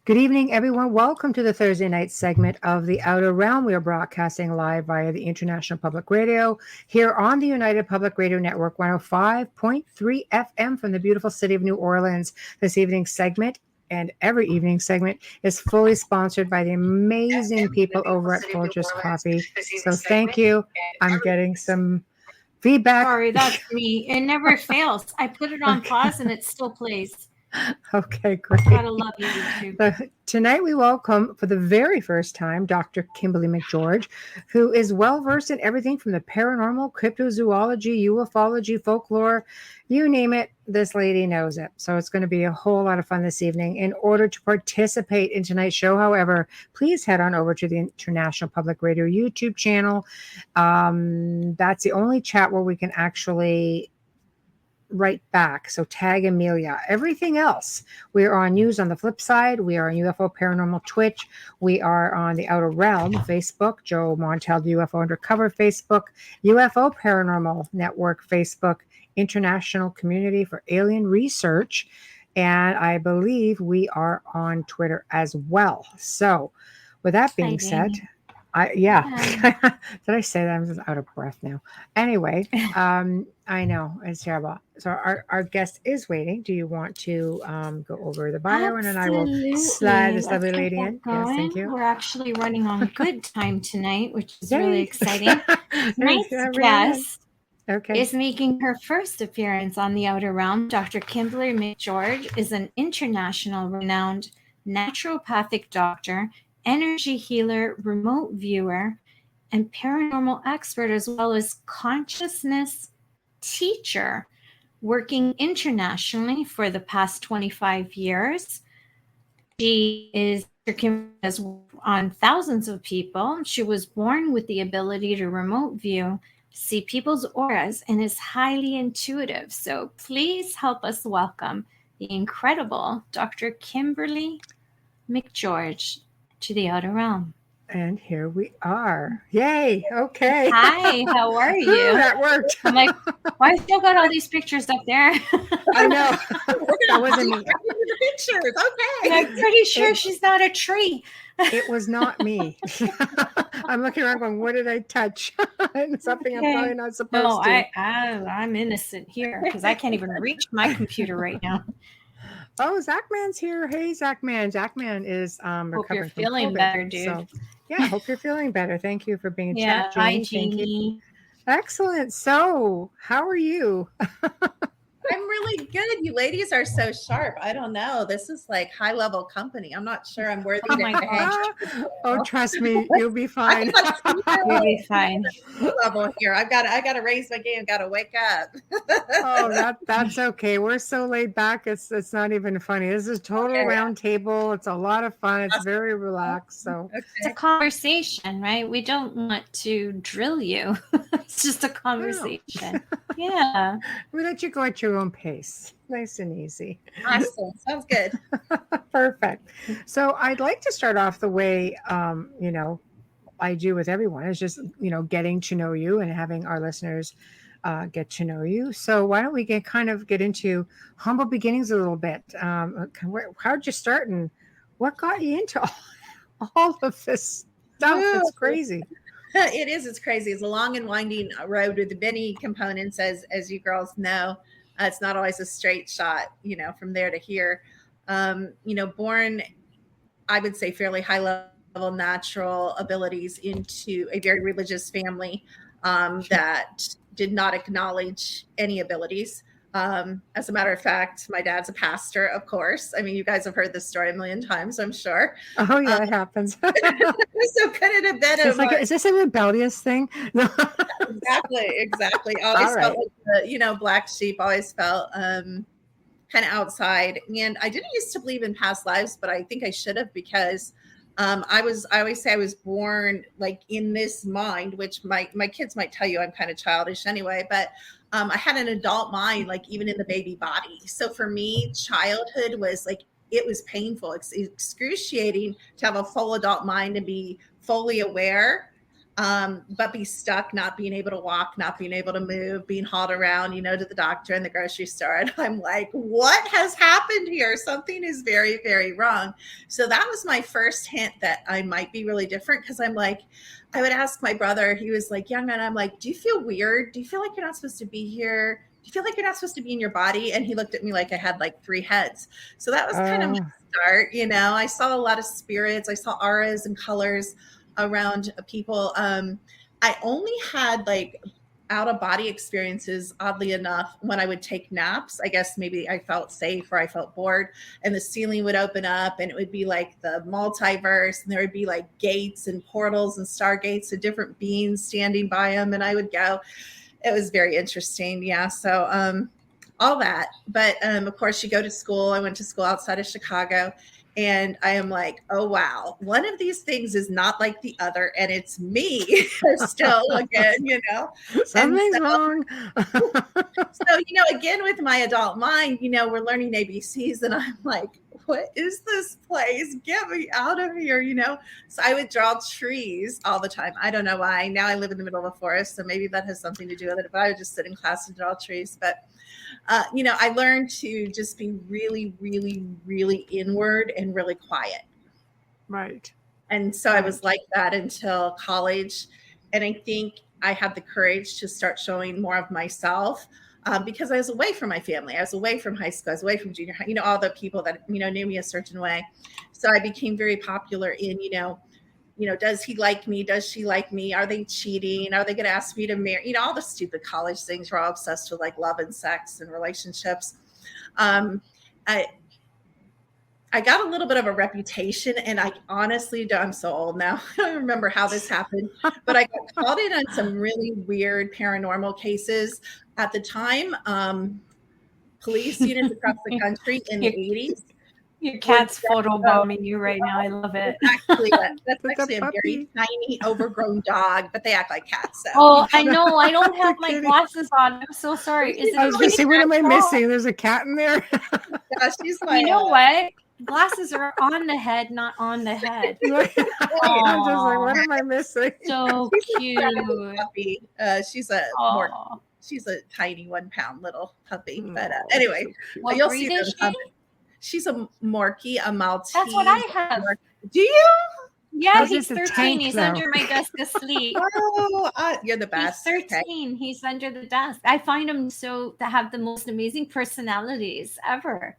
Good evening, everyone. Welcome to the Thursday night segment of The Outer Realm. We are broadcasting live via the International Public Radio here on the United Public Radio Network 105.3 FM from the beautiful city of New Orleans. This evening's segment and every evening segment is fully sponsored by the amazing people over at Folgers Coffee. So thank you. I'm getting some feedback. Sorry, that's me. It never fails. I put it on pause and it still plays. Okay, great. Gotta love you, YouTube. Tonight we welcome for the very first time Dr. Kimberly McGeorge, who is well versed in everything from the paranormal, cryptozoology, ufology, folklore, you name it, this lady knows it. So it's going to be a whole lot of fun this evening. In order to participate in tonight's show, however, please head on over to the International Public Radio YouTube channel. That's the only chat where we can actually right back. So tag Amelia. Everything else, we are on News on the Flip Side. We are on UFO Paranormal Twitch. We are on the Outer Realm Facebook, Joe Montel, the UFO Undercover Facebook, UFO Paranormal Network Facebook, International Community for Alien Research, and I believe we are on Twitter as well. So with that being said, Did I say that? I'm just out of breath now. Anyway, I know it's terrible. So our guest is waiting. Do you want to go over the bio and then I will slide this lovely lady in? Yes, thank you. We're actually running on good time tonight, which is really exciting. Tonight's guest is making her first appearance on the Outer Realm. Dr. Kimberly McGeorge is an international renowned naturopathic doctor, energy healer, remote viewer, and paranormal expert, as well as consciousness teacher, working internationally for the past 25 years. She is on thousands of people. She was born with the ability to remote view, see people's auras, and is highly intuitive. So please help us welcome the incredible Dr. Kimberly McGeorge to the Outer Realm. And here we are. Yay. Okay. Hi, how are you? That worked. I'm like, why still got all these pictures up there? I know. That wasn't me. The pictures. Okay. I'm pretty sure she's not a tree. It was not me. I'm looking around going, what did I touch? Something I'm probably not supposed to. I'm innocent here because I can't even reach my computer right now. Oh, Zachman's here. Hey, Zachman. Zachman is recovering. Hope you're feeling better, dude. So, yeah, hope you're feeling better. Thank you for being a chat, Jeannie. Hi, Jeannie. Excellent. So, how are you? I'm really good. You ladies are so sharp. I don't know. This is like high level company. I'm not sure I'm worthy to hang. Oh, trust me, you'll be fine. You'll be fine. Level here. I got to raise my game. Got to wake up. Oh, that's okay. We're so laid back. It's not even funny. This is total round table. It's a lot of fun. It's very relaxed. So it's a conversation, right? We don't want to drill you. It's just a conversation. Yeah. We let you go at your own pace. Nice and easy. Awesome. Sounds good. Perfect. So I'd like to start off the way, I do with everyone is just, getting to know you and having our listeners get to know you. So why don't we get into humble beginnings a little bit? How'd you start and what got you into all of this stuff? It's crazy. It is. It's crazy. It's a long and winding road with many components, as you girls know. It's not always a straight shot, from there to here. Born, I would say, fairly high level natural abilities into a very religious family that did not acknowledge any abilities. As a matter of fact, my dad's a pastor, of course. I mean, you guys have heard this story a million times, I'm sure. Oh, yeah, it happens. So could it have been is this a rebellious thing? Exactly. Always felt like the, black sheep, always felt kind of outside. And I didn't used to believe in past lives, but I think I should have because I always say I was born like in this mind, which my kids might tell you I'm kind of childish anyway, but I had an adult mind, like even in the baby body. So for me, childhood was like, it was painful. It's excruciating to have a full adult mind and be fully aware but be stuck, not being able to walk, not being able to move, being hauled around, to the doctor and the grocery store. And I'm like, what has happened here? Something is very, very wrong. So that was my first hint that I might be really different, because I'm like, I would ask my brother, he was like young, and I'm like, do you feel weird? Do you feel like you're not supposed to be here? Do you feel like you're not supposed to be in your body? And he looked at me like I had like 3 heads. So that was kind of my start. I saw a lot of spirits. I saw auras and colors around people. I only had like out of body experiences, oddly enough, when I would take naps. I guess maybe I felt safe or I felt bored, and the ceiling would open up and it would be like the multiverse, and there would be like gates and portals and stargates and different beings standing by them, and I would go. It was very interesting. Yeah. So all that. But of course, you go to school. I went to school outside of Chicago. And I am like, oh, wow, one of these things is not like the other. And it's me still again, Something's wrong. So, again, with my adult mind, we're learning ABCs. And I'm like, what is this place? Get me out of here, So I would draw trees all the time. I don't know why. Now I live in the middle of a forest. So maybe that has something to do with it. But I would just sit in class and draw trees. But I learned to just be really, really, really inward and really quiet. Right. And so I was like that until college. And I think I had the courage to start showing more of myself because I was away from my family. I was away from high school. I was away from junior high, all the people that, knew me a certain way. So I became very popular in, does he like me? Does she like me? Are they cheating? Are they going to ask me to marry? All the stupid college things. We're all obsessed with like love and sex and relationships. I got a little bit of a reputation, and I honestly, I'm so old now. I don't remember how this happened, but I got called in on some really weird paranormal cases at the time. Police units across the country in the 80s. Your cat's photobombing you right now. I love it. That's actually a very tiny, overgrown dog, but they act like cats. So. Oh, I know. I don't have my glasses on. I'm so sorry. I was going to say, what am I missing? There's a cat in there. Yeah, she's like, you know what? Glasses are on the head, not on the head. I'm just like, what am I missing? So cute. She's a tiny 1 pound little puppy. But anyway, you'll see them. She's a Morkie, a Maltese. That's what I have. Do you? Yeah, he's 13. He's under my desk asleep. Oh, you're the best. He's 13. Okay. He's under the desk. I find him to have the most amazing personalities ever.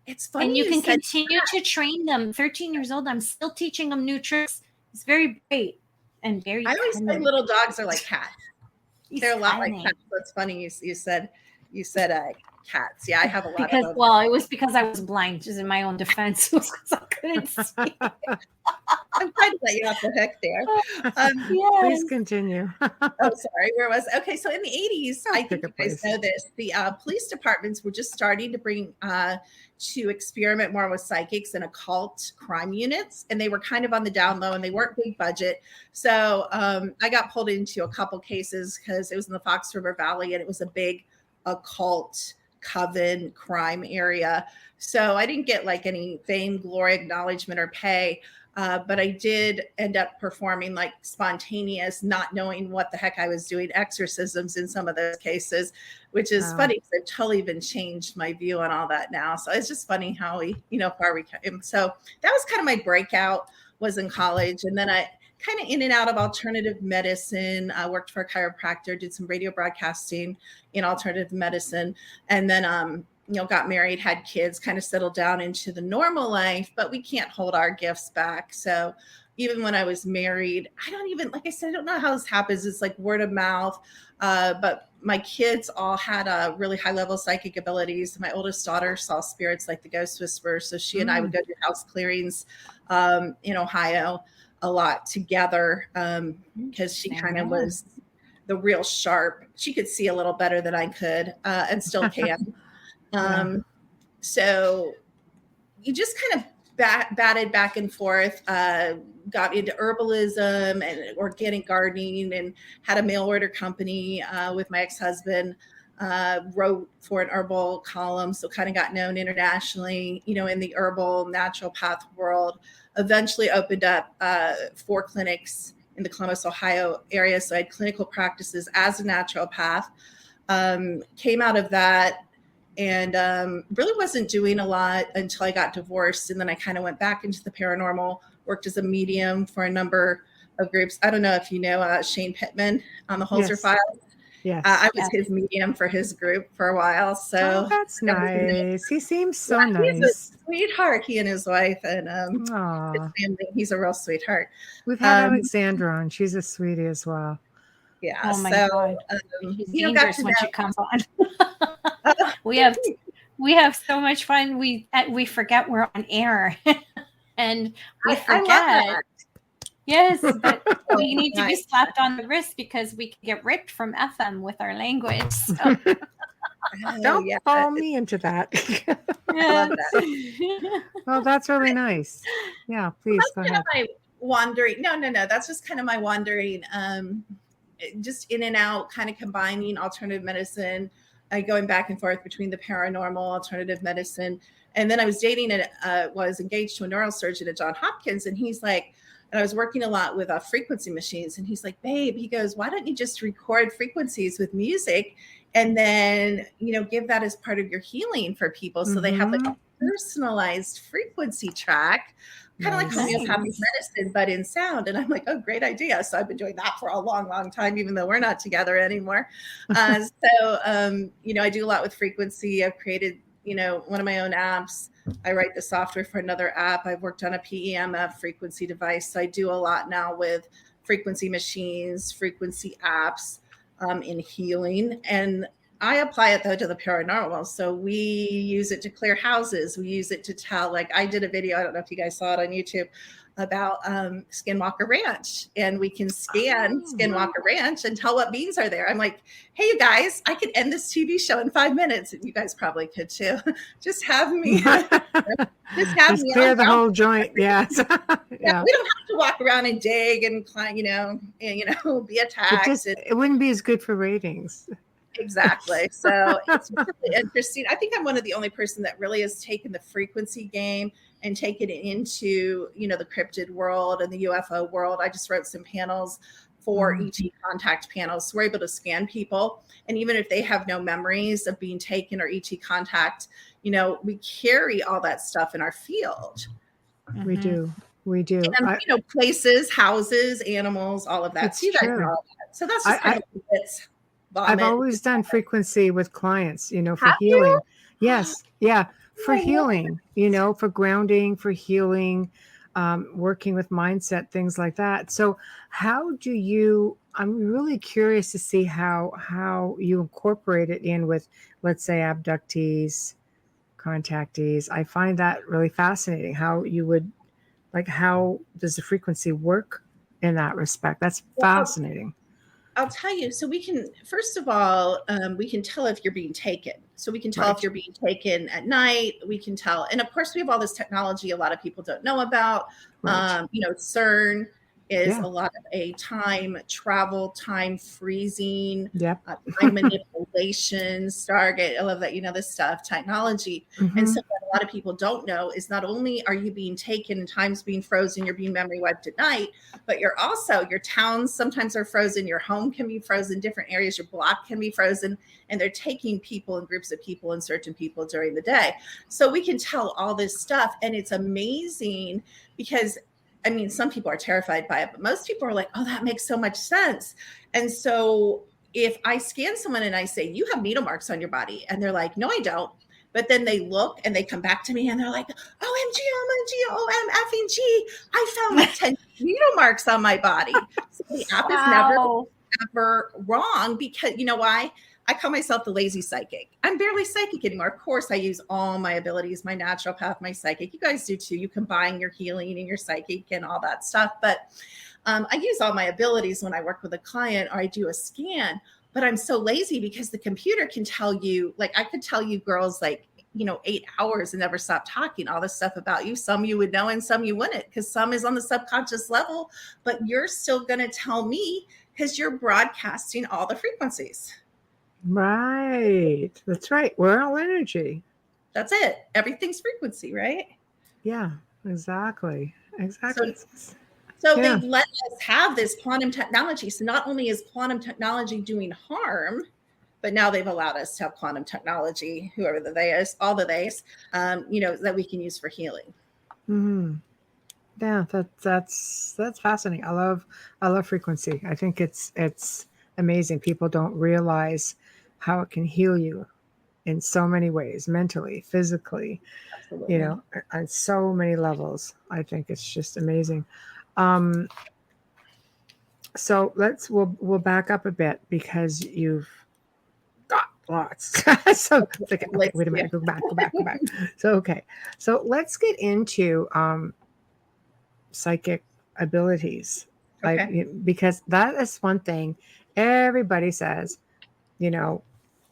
It's funny. And you can continue to train them. 13 years old, I'm still teaching them new tricks. It's very great and very. I always say little dogs are like cats. They're a lot like cats. That's funny. You said cats. Yeah, I have a lot of them. Well, it was because I was blind, just in my own defense. It was because I couldn't see. I'm trying to let you off the hook there. Yes. Please continue. Sorry. Where was okay? So in the 80s, I think you guys know this. The police departments were just starting to bring to experiment more with psychics and occult crime units, and they were kind of on the down low, and they weren't big budget. So I got pulled into a couple cases because it was in the Fox River Valley, and it was a big occult coven crime area. So I didn't get like any fame, glory, acknowledgement, or pay. But I did end up performing like spontaneous, not knowing what the heck I was doing, exorcisms in some of those cases, which is funny because I've totally even changed my view on all that now. So it's just funny how far we came. So that was kind of my breakout, was in college. And then I kind of in and out of alternative medicine. I worked for a chiropractor, did some radio broadcasting in alternative medicine. And then, got married, had kids, kind of settled down into the normal life, but we can't hold our gifts back. So even when I was married, I don't know how this happens. It's like word of mouth. But my kids all had really high level psychic abilities. My oldest daughter saw spirits like the ghost whisperer. So she and I would go do house clearings in Ohio a lot together because she kind of was the real sharp. She could see a little better than I could and still can. So you just kind of batted back and forth, got into herbalism and organic gardening, and had a mail order company with my ex-husband, wrote for an herbal column. So kind of got known internationally, in the herbal naturopath world. Eventually opened up 4 clinics in the Columbus, Ohio area. So I had clinical practices as a naturopath. Came out of that and really wasn't doing a lot until I got divorced. And then I kind of went back into the paranormal, worked as a medium for a number of groups. I don't know if you know Shane Pittman on the Holzer Files. Yes. I was his medium for his group for a while. So that's nice. He seems so nice. He's a sweetheart, he and his wife, and his family. He's a real sweetheart. We've had Alexandra on. She's a sweetie as well. Yeah. Oh my God. She's dangerous when she comes on. we have so much fun. We forget we're on air, and we forget. Yes, but we need to be slapped on the wrist because we can get ripped from FM with our language. So. Don't follow me into that. I love that. Well, that's really nice. Yeah, please go ahead. My wandering. No. That's just kind of my wandering. Just in and out, kind of combining alternative medicine, going back and forth between the paranormal, alternative medicine. And then I was was engaged to a neurosurgeon at Johns Hopkins. And he's like, and I was working a lot with frequency machines. And he's like, babe, he goes, why don't you just record frequencies with music and then, give that as part of your healing for people. So they have like a personalized frequency track, kind of like homeopathic medicine, but in sound. And I'm like, oh, great idea. So I've been doing that for a long, long time, even though we're not together anymore. I do a lot with frequency. I've created, one of my own apps. I write the software for another app. I've worked on a PEMF frequency device. So I do a lot now with frequency machines, frequency apps in healing. And I apply it, though, to the paranormal. So we use it to clear houses. We use it to tell, like I did a video, I don't know if you guys saw it on YouTube, about Skinwalker Ranch. And we can scan Skinwalker Ranch and tell what beings are there. I'm like, hey, you guys, I could end this TV show in 5 minutes. And you guys probably could, too. Just have me. Just clear the whole joint. Yes. Yeah. We don't have to walk around and dig and climb, be attacked. It wouldn't be as good for ratings. Exactly. So it's really interesting. I think I'm one of the only person that really has taken the frequency game and taken it into, the cryptid world and the UFO world. I just wrote some panels for ET contact panels. So we're able to scan people. And even if they have no memories of being taken or ET contact, we carry all that stuff in our field. We do. And, places, houses, animals, all of that. It's true. So that's just kind of it's. I've always done frequency with clients, for healing. You? Yes. Yeah. For healing, for grounding, for healing, working with mindset, things like that. So I'm really curious to see how you incorporate it in with, let's say, abductees, contactees. I find that really fascinating how you would, how does the frequency work in that respect? That's fascinating. I'll tell you. So we can, first of all, we can tell if you're being taken. So we can tell if you're being taken at night. We can tell. And of course, we have all this technology a lot of people don't know about. CERN is a lot of a time travel, time freezing, time manipulation, Stargate. I love that, this stuff, technology. And so what a lot of people don't know is not only are you being taken and time's being frozen, you're being memory wiped at night, but your towns sometimes are frozen, your home can be frozen, different areas, your block can be frozen, and they're taking people and groups of people and certain people during the day. So we can tell all this stuff, and it's amazing because some people are terrified by it, but most people are like, oh, that makes so much sense. And so if I scan someone and I say, you have needle marks on your body, and they're like, no, I don't. But then they look and they come back to me and they're like, OMG, OMFG, I found 10 needle marks on my body. So the app is never wrong because you know why? I call myself the lazy psychic. I'm barely psychic anymore. Of course, I use all my abilities, my naturopath, my psychic. You guys do too. You combine your healing and your psychic and all that stuff. But I use all my abilities when I work with a client or I do a scan. But I'm so lazy because the computer can tell you, I could tell you girls 8 hours and never stop talking all this stuff about you. Some you would know and some you wouldn't because some is on the subconscious level. But you're still going to tell me because you're broadcasting all the frequencies. Right. That's right. We're all energy. That's it. Everything's frequency, right? Yeah, exactly. So So they've let us have this quantum technology. So not only is quantum technology doing harm, but now they've allowed us to have quantum technology, whoever the they is, all the theys, that we can use for healing. Mm-hmm. Yeah, that's fascinating. I love frequency. I think it's amazing. People don't realize how it can heal you in so many ways, mentally, physically, Absolutely. On so many levels. I think it's just amazing. So we'll back up a bit because you've got lots. So okay, wait a minute, go back. So let's get into psychic abilities, because that is one thing everybody says,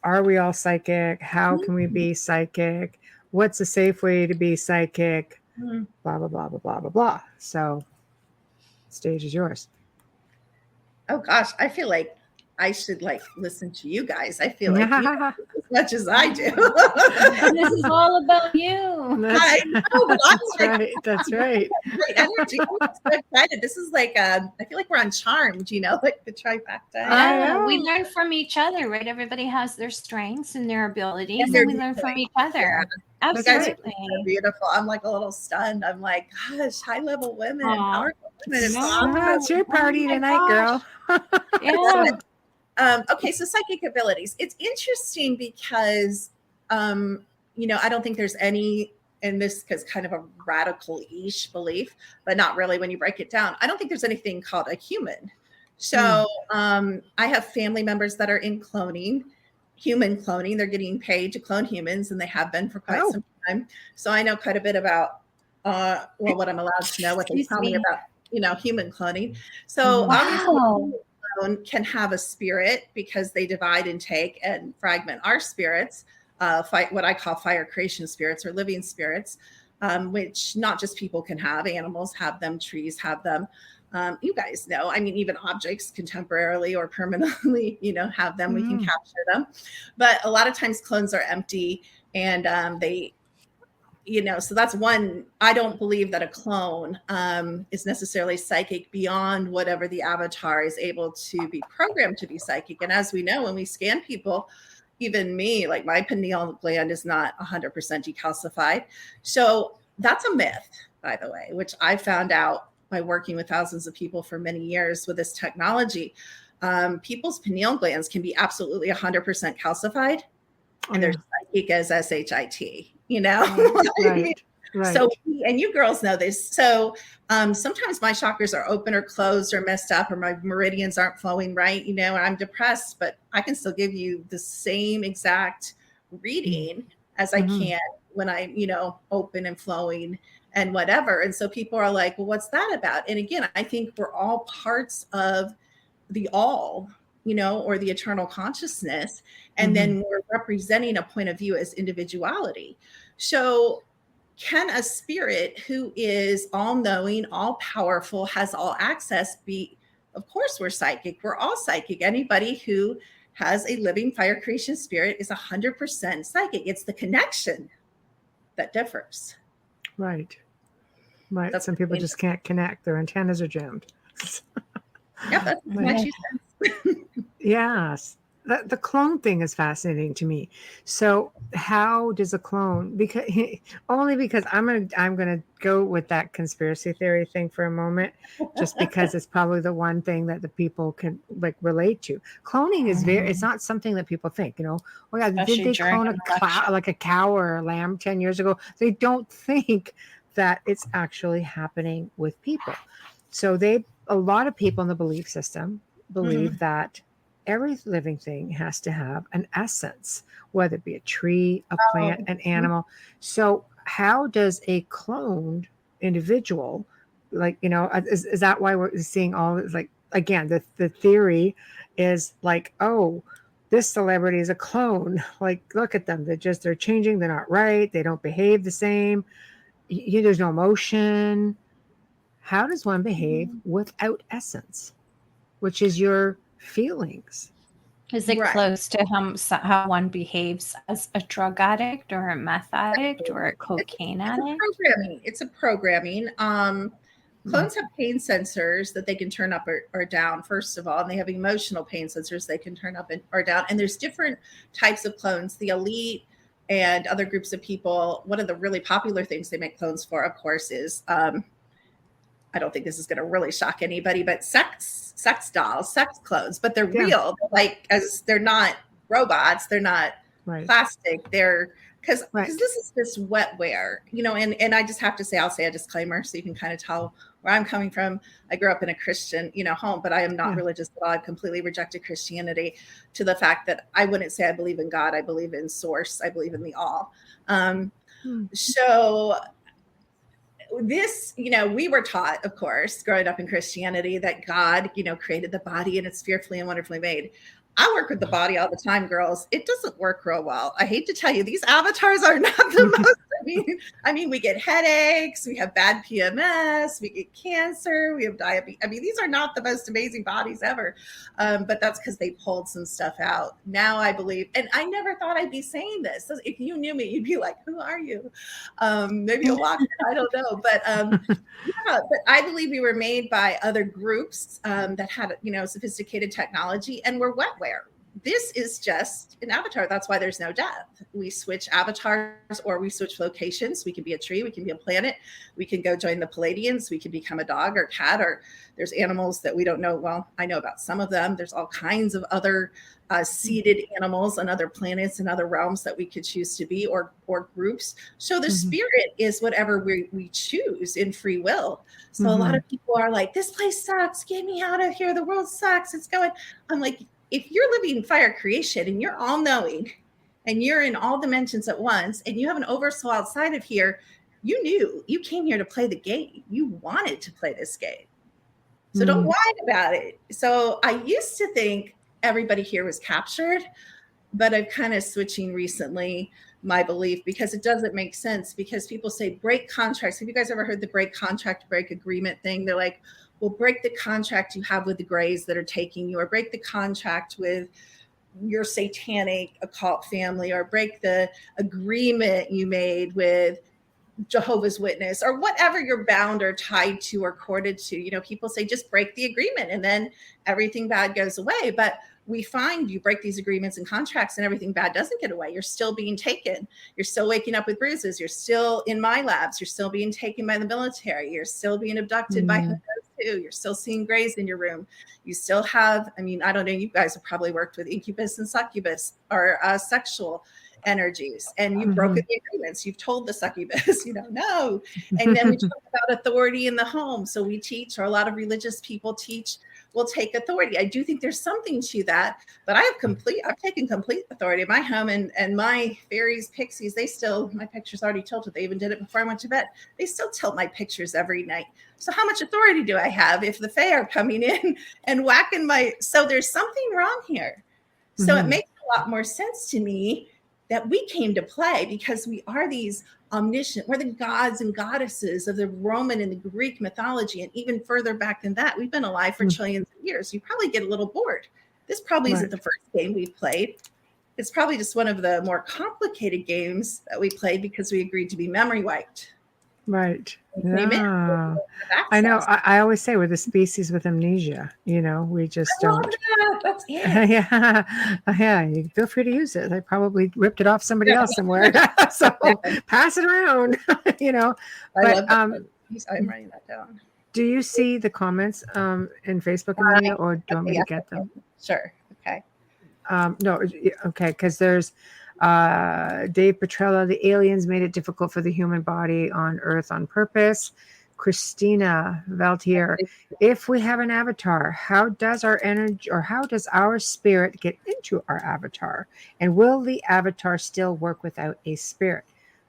are we all psychic? How can we be psychic? What's a safe way to be psychic? Blah, blah, blah, blah, blah, blah, blah. So stage is yours. Oh gosh, I feel like I should listen to you guys. I feel like you know as much as I do. This is all about you. I know, but That's right. Great energy. I'm so excited. This is I feel like we're on Charmed, like the trifecta. Yeah, we learn from each other, right? Everybody has their strengths and their abilities, and we learn from each other. Yeah. Absolutely. So beautiful. I'm a little stunned. I'm like, gosh, high level women, powerful women. It's your party tonight, girl. Yeah. Okay, so psychic abilities. It's interesting because, I don't think there's any, and this is kind of a radical-ish belief, but not really when you break it down. I don't think there's anything called a human. So I have family members that are in human cloning. They're getting paid to clone humans, and they have been for quite some time. So I know quite a bit about, what I'm allowed to know, what they tell me about, human cloning. So obviously, can have a spirit because they divide and take and fragment our spirits, what I call fire creation spirits or living spirits, which not just people can have, animals have them, trees have them. You guys know, even objects contemporarily or permanently, have them, we can capture them. But a lot of times clones are empty and they, so that's one. I don't believe that a clone is necessarily psychic beyond whatever the avatar is able to be programmed to be psychic. And as we know, when we scan people, even me, my pineal gland is not 100% decalcified. So that's a myth, by the way, which I found out by working with thousands of people for many years with this technology. People's pineal glands can be absolutely 100% calcified, and they're psychic as SHIT. Right. So, and you girls know this. So sometimes my chakras are open or closed or messed up, or my meridians aren't flowing right, and I'm depressed, but I can still give you the same exact reading as I can when I'm, open and flowing and whatever. And so people are like, well, what's that about? And again, I think we're all parts of the all, or the eternal consciousness. And then we're representing a point of view as individuality. So can a spirit who is all-knowing, all-powerful, has all access be, of course we're psychic. We're all psychic. Anybody who has a living fire creation spirit is 100% psychic. It's the connection that differs. Right. Some people just can't connect. Their antennas are jammed. Yeah, that's my 2 cents. Yes. The clone thing is fascinating to me. So how does a clone, because I'm gonna go with that conspiracy theory thing for a moment, just because it's probably the one thing that the people can relate to. Cloning is it's not something that people think, oh yeah, did they clone a cow or a lamb 10 years ago? They don't think that it's actually happening with people. So a lot of people in the belief system believe that every living thing has to have an essence, whether it be a tree, a plant, an animal. So how does a cloned individual, is that why we're seeing all this? Again, the theory is this celebrity is a clone. Look at them. They're changing. They're not right. They don't behave the same. There's no emotion. How does one behave without essence, which is your feelings? Is it close to how one behaves as a drug addict or a meth addict or a cocaine addict? It's a programming. Clones have pain sensors that they can turn up or down, first of all, and they have emotional pain sensors they can turn up or down. And there's different types of clones. The elite and other groups of people, one of the really popular things they make clones for, of course, is I don't think this is going to really shock anybody, but sex dolls, sex clones, but they're real. Like, as they're not robots, they're not plastic. They're because this is this wetware, you know, and I just have to say, I'll say a disclaimer so you can kind of tell where I'm coming from. I grew up in a Christian, you know, home, but I am not religious at all. I've completely rejected Christianity to the fact that I wouldn't say I believe in God. I believe in source. I believe in the all. So this, you know, we were taught, of course, growing up in Christianity, that God, you know, created the body and it's fearfully and wonderfully made. I work with the body all the time, girls. It doesn't work real well. I hate to tell you, these avatars are not the most. I mean, we get headaches, we have bad PMS, we get cancer, we have diabetes. I mean, these are not the most amazing bodies ever. But that's because they pulled some stuff out. Now I believe, and I never thought I'd be saying this. So if you knew me, you'd be like, "Who are you?" Maybe you'll walk. I don't know, but but I believe we were made by other groups that had, you know, sophisticated technology, and we're wetware. This is just an avatar. That's why there's no death. We switch avatars or we switch locations. We can be a tree. We can be a planet. We can go join the Palladians. We can become a dog or cat, or there's animals that we don't know. Well, I know about some of them. There's all kinds of other seeded animals on other planets and other realms that we could choose to be, or groups. So the spirit is whatever we choose in free will. So a lot of people are like, this place sucks. Get me out of here. The world sucks. It's going. I'm like, if you're living fire creation and you're all knowing and you're in all dimensions at once and you have an oversoul outside of here, you knew you came here to play the game. You wanted to play this game. So don't whine about it. So I used to think everybody here was captured, but I'm kind of switching recently my belief, because it doesn't make sense, because people say break contracts. Have you guys ever heard the break contract, break agreement thing? They're like, well, break the contract you have with the Greys that are taking you, or break the contract with your satanic occult family, or break the agreement you made with Jehovah's Witness, or whatever you're bound or tied to or corded to. You know, people say just break the agreement and then everything bad goes away. But we find you break these agreements and contracts and everything bad doesn't get away. You're still being taken. You're still waking up with bruises. You're still in my labs. You're still being taken by the military. You're still being abducted by who knows who. You're still seeing Greys in your room. You still have, I mean, I don't know, you guys have probably worked with incubus and succubus, or sexual energies, and you've broken the agreements. You've told the succubus, you know, no. And then we talk about authority in the home. So we teach, or a lot of religious people teach, will take authority. I do think there's something to that, but I've taken complete authority in my home, and my fairies, pixies, they still, my picture's already tilted. They even did it before I went to bed. They still tilt my pictures every night. So how much authority do I have if the fae are coming in and whacking so there's something wrong here. So it makes a lot more sense to me that we came to play, because we are these omniscient, we're the gods and goddesses of the Roman and the Greek mythology, and even further back than that. We've been alive for trillions of years. You probably get a little bored. This probably isn't the first game we've played. It's probably just one of the more complicated games that we played because we agreed to be memory wiped. Right. Yeah. I know. I always say we're the species with amnesia. You know, we just don't. That's it. Yeah. You feel free to use it. I probably ripped it off somebody else somewhere. So pass it around. You know. But I'm writing that down. Do you see the comments in Facebook, Amelia, or do you want me to get them? Sure. Okay. No. Okay. Because there's. Dave Petrella, the aliens made it difficult for the human body on Earth on purpose. Christina Valtier, if we have an avatar, how does our energy, or how does our spirit get into our avatar? And will the avatar still work without a spirit?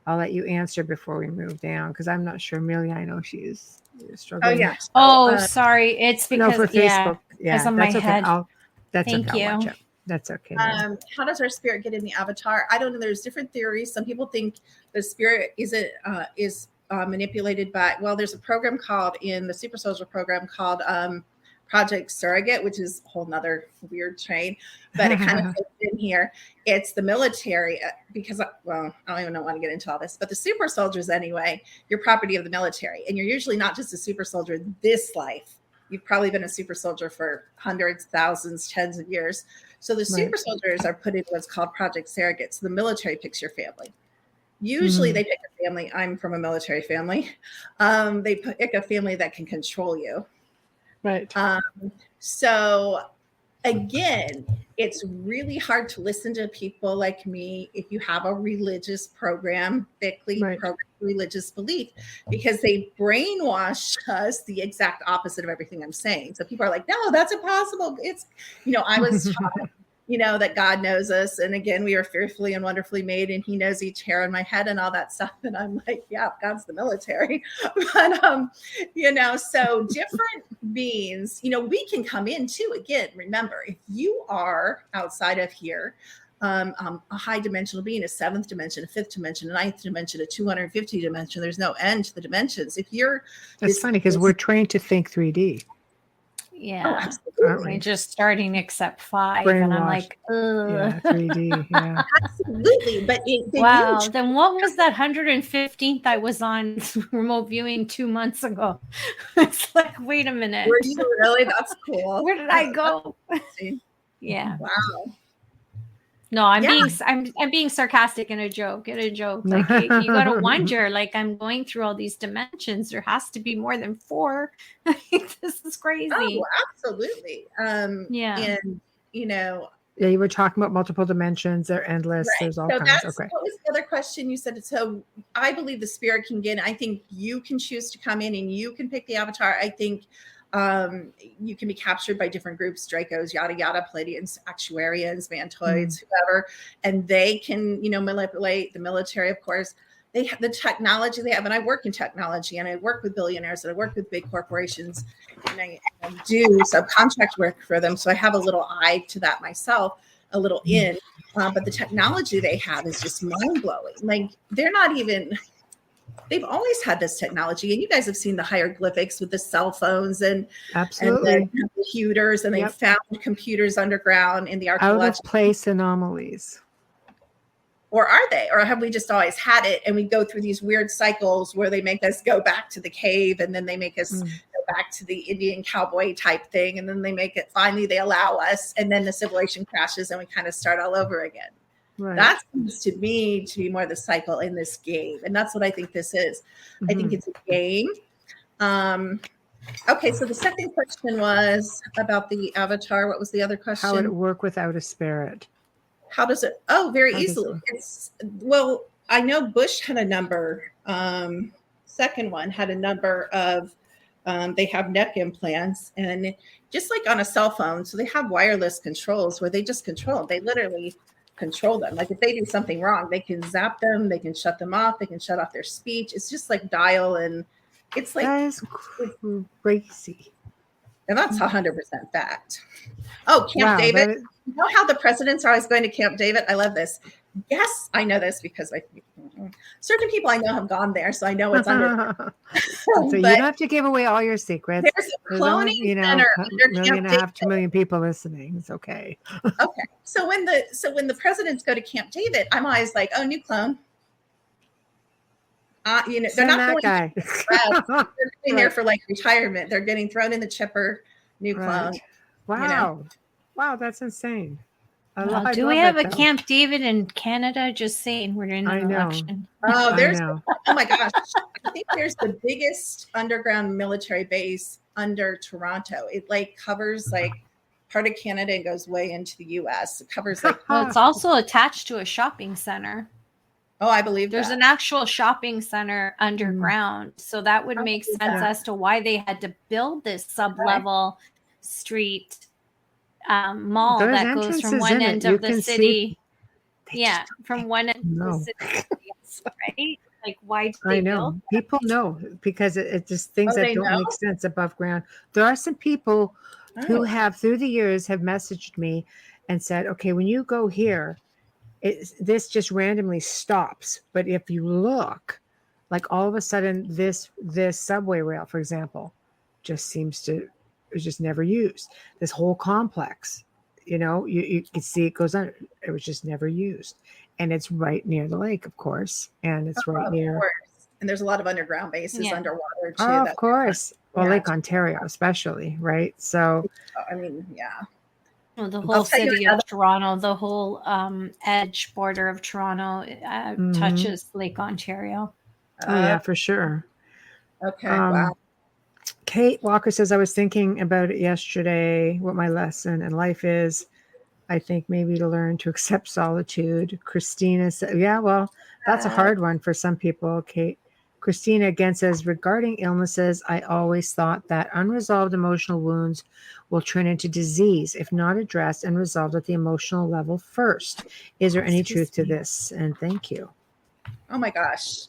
I'll let you answer before we move down, because I'm not sure. Amelia, I know she's struggling. Oh, yeah. Oh, sorry. It's because, for Facebook. Yeah, on my head. Thank you. That's okay. How does our spirit get in the avatar? I don't know. There's different theories. Some people think the spirit is manipulated by, well, there's a program called, in the Super Soldier program, called Project Surrogate, which is a whole nother weird train, but it kind of fits in here. It's the military because, well, I don't even want to get into all this, but the super soldiers anyway, you're property of the military. And you're usually not just a super soldier this life. You've probably been a super soldier for hundreds, thousands, tens of years. So the super soldiers are put in what's called Project Surrogate. So the military picks your family. Usually they pick a family. I'm from a military family. They pick a family that can control you. Right. So again, it's really hard to listen to people like me if you have a religious program, thickly programmed religious belief, because they brainwash us the exact opposite of everything I'm saying. So people are like, no, that's impossible. It's, I was taught, that God knows us. And again, we are fearfully and wonderfully made, and he knows each hair on my head and all that stuff. And I'm like, yeah, God's the military. But, so different beings, we can come in too. Again, remember, if you are outside of here, a high dimensional being, a seventh dimension, a fifth dimension, a ninth dimension, a 250 dimension, there's no end to the dimensions. If you're, it's funny because we're trained to think 3D. Yeah, we're just starting to accept 5, and I'm like, ugh. Yeah, 3D, yeah. Absolutely, but wow. Then what was that 115th I was on remote viewing 2 months ago? It's like, wait a minute. Were you really? That's cool. Where did I go? Yeah. Wow. No, I'm being sarcastic in a joke. Like you gotta wonder, like, I'm going through all these dimensions. There has to be more than 4. This is crazy. Oh, absolutely. And yeah, you were talking about multiple dimensions. They're endless. Right. There's all so kinds. Okay. What was the other question you said? So I believe the spirit can get in. I think you can choose to come in and you can pick the avatar. I think you can be captured by different groups, Dracos, yada yada, Pleiadians, Actuarians, Mantoids, whoever, and they can manipulate the military. Of course, they have the technology they have, and I work in technology, and I work with billionaires, and I work with big corporations, and I do subcontract work for them, so I have a little eye to that myself, a little in, but the technology they have is just mind-blowing. Like, they're not even, they've always had this technology, and you guys have seen the hieroglyphics with the cell phones and the computers, and they found computers underground in the archaeological out of place anomalies. Or are they? Or have we just always had it, and we go through these weird cycles where they make us go back to the cave, and then they make us go back to the Indian cowboy type thing, and then they make it, finally they allow us, and then the civilization crashes and we kind of start all over again. Right. That seems to me to be more the cycle in this game. And that's what I think this is. I think it's a game. Okay, so the second question was about the avatar. What was the other question? How would it work without a spirit? How does it? Oh, very easily. Well, I know Bush had a number. Second one had a number of, they have neck implants, and just like on a cell phone. So they have wireless controls where they just control. They literally control them. Like if they do something wrong, they can zap them, they can shut them off, they can shut off their speech. It's just like dial, and it's like, that is crazy. And that's 100% fact. Oh, Camp David. You know how the presidents are always going to Camp David? I love this. Yes, I know this because certain people I know have gone there, so I know it's under. So you don't have to give away all your secrets. There's a cloning center under 1.5 2 million people listening. It's okay. Okay. So when the presidents go to Camp David, I'm always like, oh, new clone. They're not going guy. They're going there for like retirement. They're getting thrown in the chipper, new clone. Wow. Wow, that's insane. Do we have a Camp David in Canada? Just saying, we're in an election. Oh, oh my gosh. I think there's the biggest underground military base under Toronto. It like covers like part of Canada and goes way into the US. It covers like it's also attached to a shopping center. Oh, I believe there's an actual shopping center underground. So that would make sense as to why they had to build this sub-level street mall that goes from one end of the city. From one end of the city. Right? Like, why do they build? People know because it's just things that don't make sense above ground. There are some people who have, through the years, have messaged me and said, okay, when you go here, this just randomly stops. But if you look, like all of a sudden, this subway rail, for example, just seems to was just never used. This whole complex, you can see it goes under. It was just never used. And it's right near the lake, of course. And it's right near. And there's a lot of underground bases underwater too. Oh, of course. Well, Lake Ontario, especially, right? So, I mean, yeah. Well, the whole city of Toronto, the whole edge border of Toronto touches Lake Ontario. Oh, yeah, for sure. Okay, wow. Kate Walker says, I was thinking about it yesterday, what my lesson in life is. I think maybe to learn to accept solitude. Christina said, yeah, well, that's a hard one for some people, Kate. Christina again says, regarding illnesses, I always thought that unresolved emotional wounds will turn into disease if not addressed and resolved at the emotional level first. Is there any truth to this? And thank you. Oh my gosh.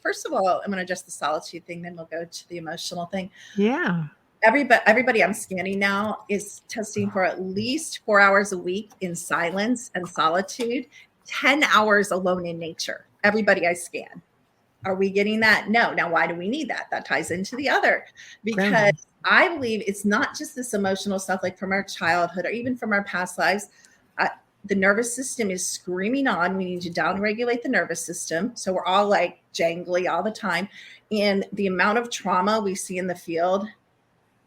First of all, I'm going to address the solitude thing, then we'll go to the emotional thing. Yeah. Everybody I'm scanning now is testing for at least 4 hours a week in silence and solitude, 10 hours alone in nature. Everybody I scan. Are we getting that? No. Now, why do we need that? That ties into the other, because I believe it's not just this emotional stuff like from our childhood or even from our past lives. The nervous system is screaming on. We need to downregulate the nervous system. So we're all like jangly all the time. And the amount of trauma we see in the field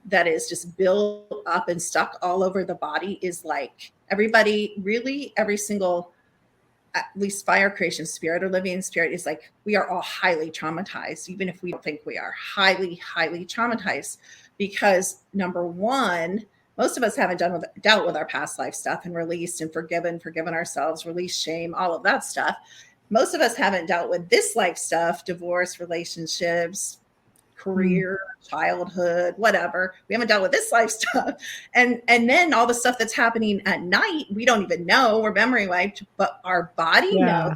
that is just built up and stuck all over the body is like everybody, really every single, at least fire creation spirit or living spirit is like, we are all highly traumatized, even if we don't think we are highly, highly traumatized. Because number one, most of us haven't dealt with our past life stuff and released and forgiven ourselves, released shame, all of that stuff. Most of us haven't dealt with this life stuff, divorce, relationships, career, childhood, whatever. We haven't dealt with this life stuff. And then all the stuff that's happening at night, we don't even know. We're memory wiped, but our body knows.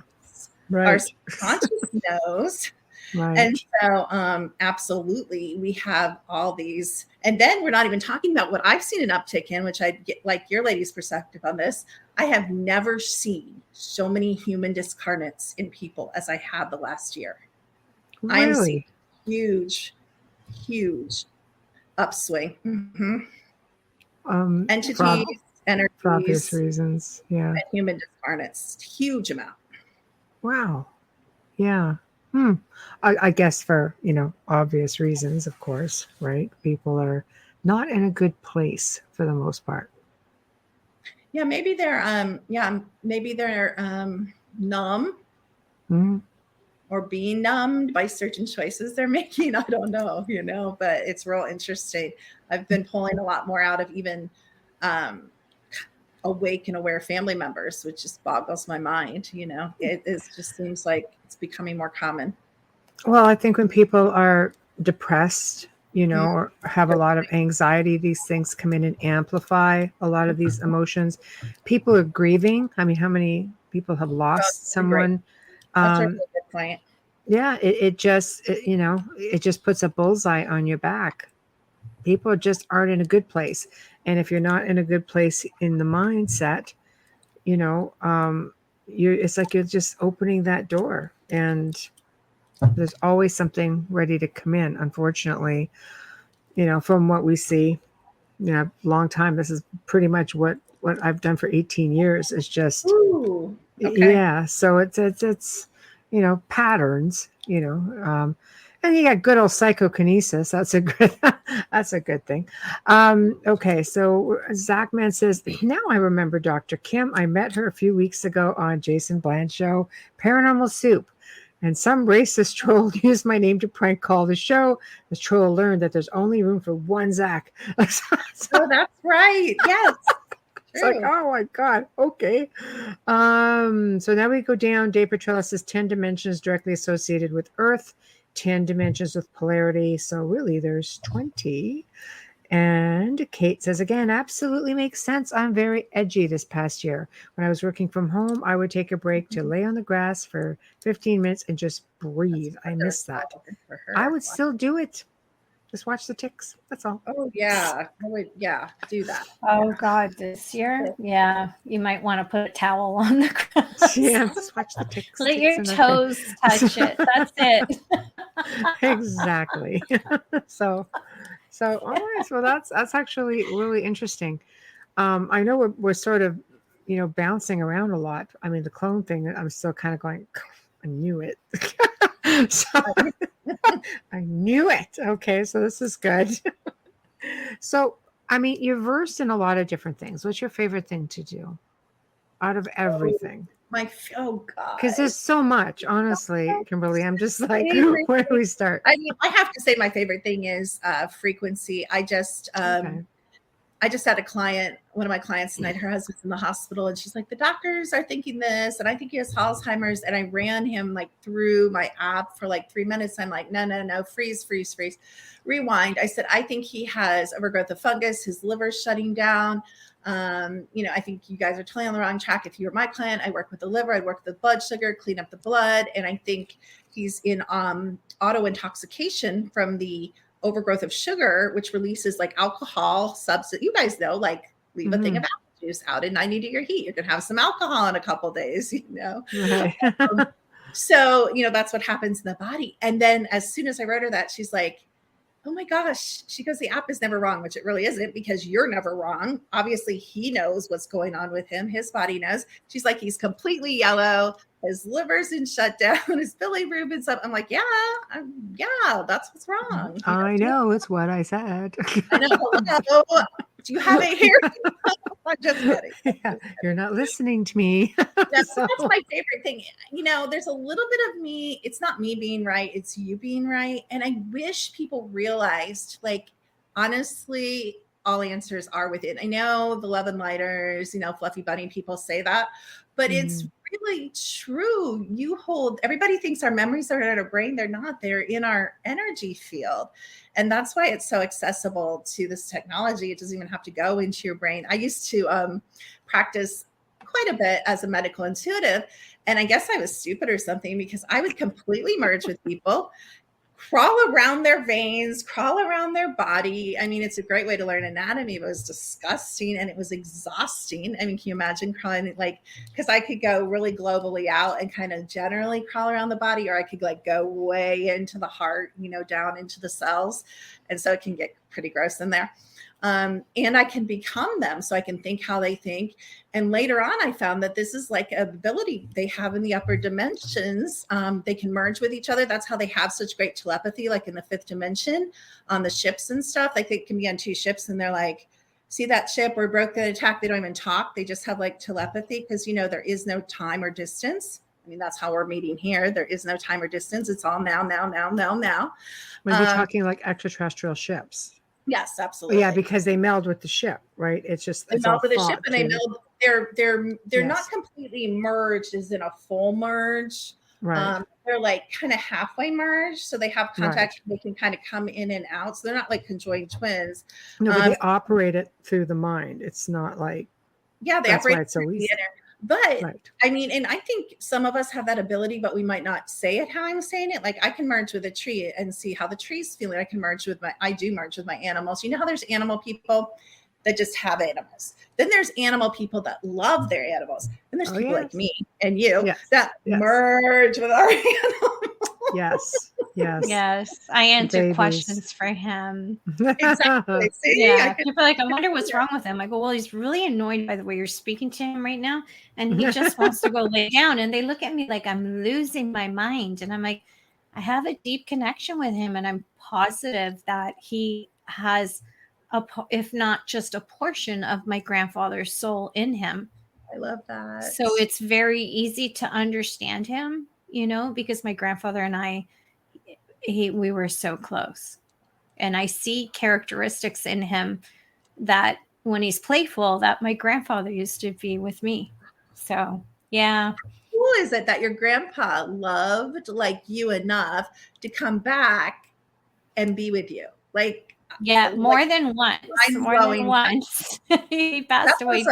Right. Our subconscious knows. Right. And so absolutely, we have all these. And then we're not even talking about what I've seen an uptick in, which I get like your lady's perspective on this. I have never seen so many human discarnates in people as I have the last year. Really? I am seeing huge upswing. Entities, energies, for obvious reasons. Yeah. And human discarnates, huge amount. Wow. Yeah. I guess for, obvious reasons, of course, right? People are not in a good place for the most part. Yeah, maybe they're numb or being numbed by certain choices they're making. I don't know, but it's real interesting. I've been pulling a lot more out of even awake and aware family members, which just boggles my mind. It just seems like it's becoming more common. Well, I think when people are depressed, or have a lot of anxiety, these things come in and amplify a lot of these emotions. People are grieving. I mean, how many people have lost someone? That's a really good point. Yeah, it just puts a bullseye on your back. People just aren't in a good place. And if you're not in a good place in the mindset, it's like you're just opening that door, and there's always something ready to come in. Unfortunately, from what we see, long time. This is pretty much what I've done for 18 years. Is just, yeah. So it's patterns, and you got good old psychokinesis. That's a good thing. Okay. So Zachman says, now I remember Dr. Kim. I met her a few weeks ago on Jason Bland's show, Paranormal Soup. And some racist troll used my name to prank call the show. The troll learned that there's only room for one Zach. Oh, that's right. Yes. It's like, oh my God. Okay. So now we go down. Dave Petrella says 10 dimensions directly associated with Earth, 10 dimensions with polarity. So really there's 20. And Kate says, again, absolutely makes sense. I'm very edgy this past year. When I was working from home, I would take a break to lay on the grass for 15 minutes and just breathe. I miss that. I would still do it. Just watch the ticks. That's all. Oh, yeah. I would, do that. Oh, God, this year? Yeah. You might want to put a towel on the grass. Yeah, just watch the ticks. Let your toes touch it. That's it. Exactly. So So, all right. Well, that's actually really interesting. I know we're sort of, bouncing around a lot. I mean, the clone thing, I'm still kind of going, I knew it. So I knew it. Okay. So this is good. So, I mean, you're versed in a lot of different things. What's your favorite thing to do out of everything? Oh God. Because there's so much, honestly, Kimberly. I'm just like, where do we start? I mean, I have to say my favorite thing is frequency. I just had a client, one of my clients tonight, her husband's in the hospital, and she's like, the doctors are thinking this, and I think he has Alzheimer's. And I ran him like through my app for like 3 minutes. I'm like, no, freeze, rewind. I said, I think he has overgrowth of fungus. His liver's shutting down. I think you guys are totally on the wrong track. If you were my client, I work with the liver, I work with the blood sugar, clean up the blood. And I think he's in auto intoxication from the overgrowth of sugar, which releases like alcohol substance. You guys know, like leave a thing of apple juice out at 90-degree heat. You can have some alcohol in a couple days, Right. So, that's what happens in the body. And then as soon as I wrote her that, she's like, oh my gosh, she goes, the app is never wrong, which it really isn't, because you're never wrong. Obviously, he knows what's going on with him. His body knows. She's like, he's completely yellow. His liver's in shutdown. His bilirubin's up. I'm like, yeah, that's what's wrong. I know. It's what I said. I know. Do you have a hair? I'm just kidding. Yeah, you're not listening to me. That's my favorite thing. There's a little bit of me. It's not me being right. It's you being right. And I wish people realized, like, honestly, all answers are within. I know the love and lighters, fluffy bunny people say that, but it's really true. Everybody thinks our memories are in our brain. They're not. They're in our energy field. And that's why it's so accessible to this technology. It doesn't even have to go into your brain. I used to practice quite a bit as a medical intuitive. And I guess I was stupid or something, because I would completely merge with people, crawl around their veins, crawl around their body. I mean, it's a great way to learn anatomy, but it was disgusting and it was exhausting. I mean, can you imagine crawling, because I could go really globally out and kind of generally crawl around the body, or I could go way into the heart, down into the cells. And so it can get pretty gross in there. And I can become them, so I can think how they think. And later on, I found that this is like an ability they have in the upper dimensions. They can merge with each other. That's how they have such great telepathy, like in the fifth dimension on the ships and stuff. Like they can be on two ships and they're like, see that ship, we're broke, gonna attack. They don't even talk. They just have like telepathy, because, there is no time or distance. I mean, that's how we're meeting here. There is no time or distance. It's all now. When you're talking like extraterrestrial ships. Yes, absolutely. Yeah, because they meld with the ship, right? It's just they meld with the ship, and they meld. They're not completely merged, as in a full merge. Right. They're like kind of halfway merged, so they have contact. Right. They can kind of come in and out, so they're not like conjoined twins. No, but they operate it through the mind. It's not like they operate through the inner. But right. I mean, and I think some of us have that ability, but we might not say it how I'm saying it. Like I can merge with a tree and see how the tree's feeling. I do merge with my animals. You know how there's animal people that just have animals. Then there's animal people that love their animals. And there's people like me and you that merge with our animals. Yes. I answer questions for him. Exactly. See, yeah. People are like, I wonder what's wrong with him. I go, well, he's really annoyed by the way you're speaking to him right now. And he just wants to go lay down. And they look at me like I'm losing my mind. And I'm like, I have a deep connection with him. And I'm positive that he has, if not just a portion of my grandfather's soul in him. I love that. So it's very easy to understand him, because my grandfather and I, we were so close. And I see characteristics in him that when he's playful, that my grandfather used to be with me. So, yeah. How cool is it that your grandpa loved like you enough to come back and be with you? Like, yeah, more than once. He passed away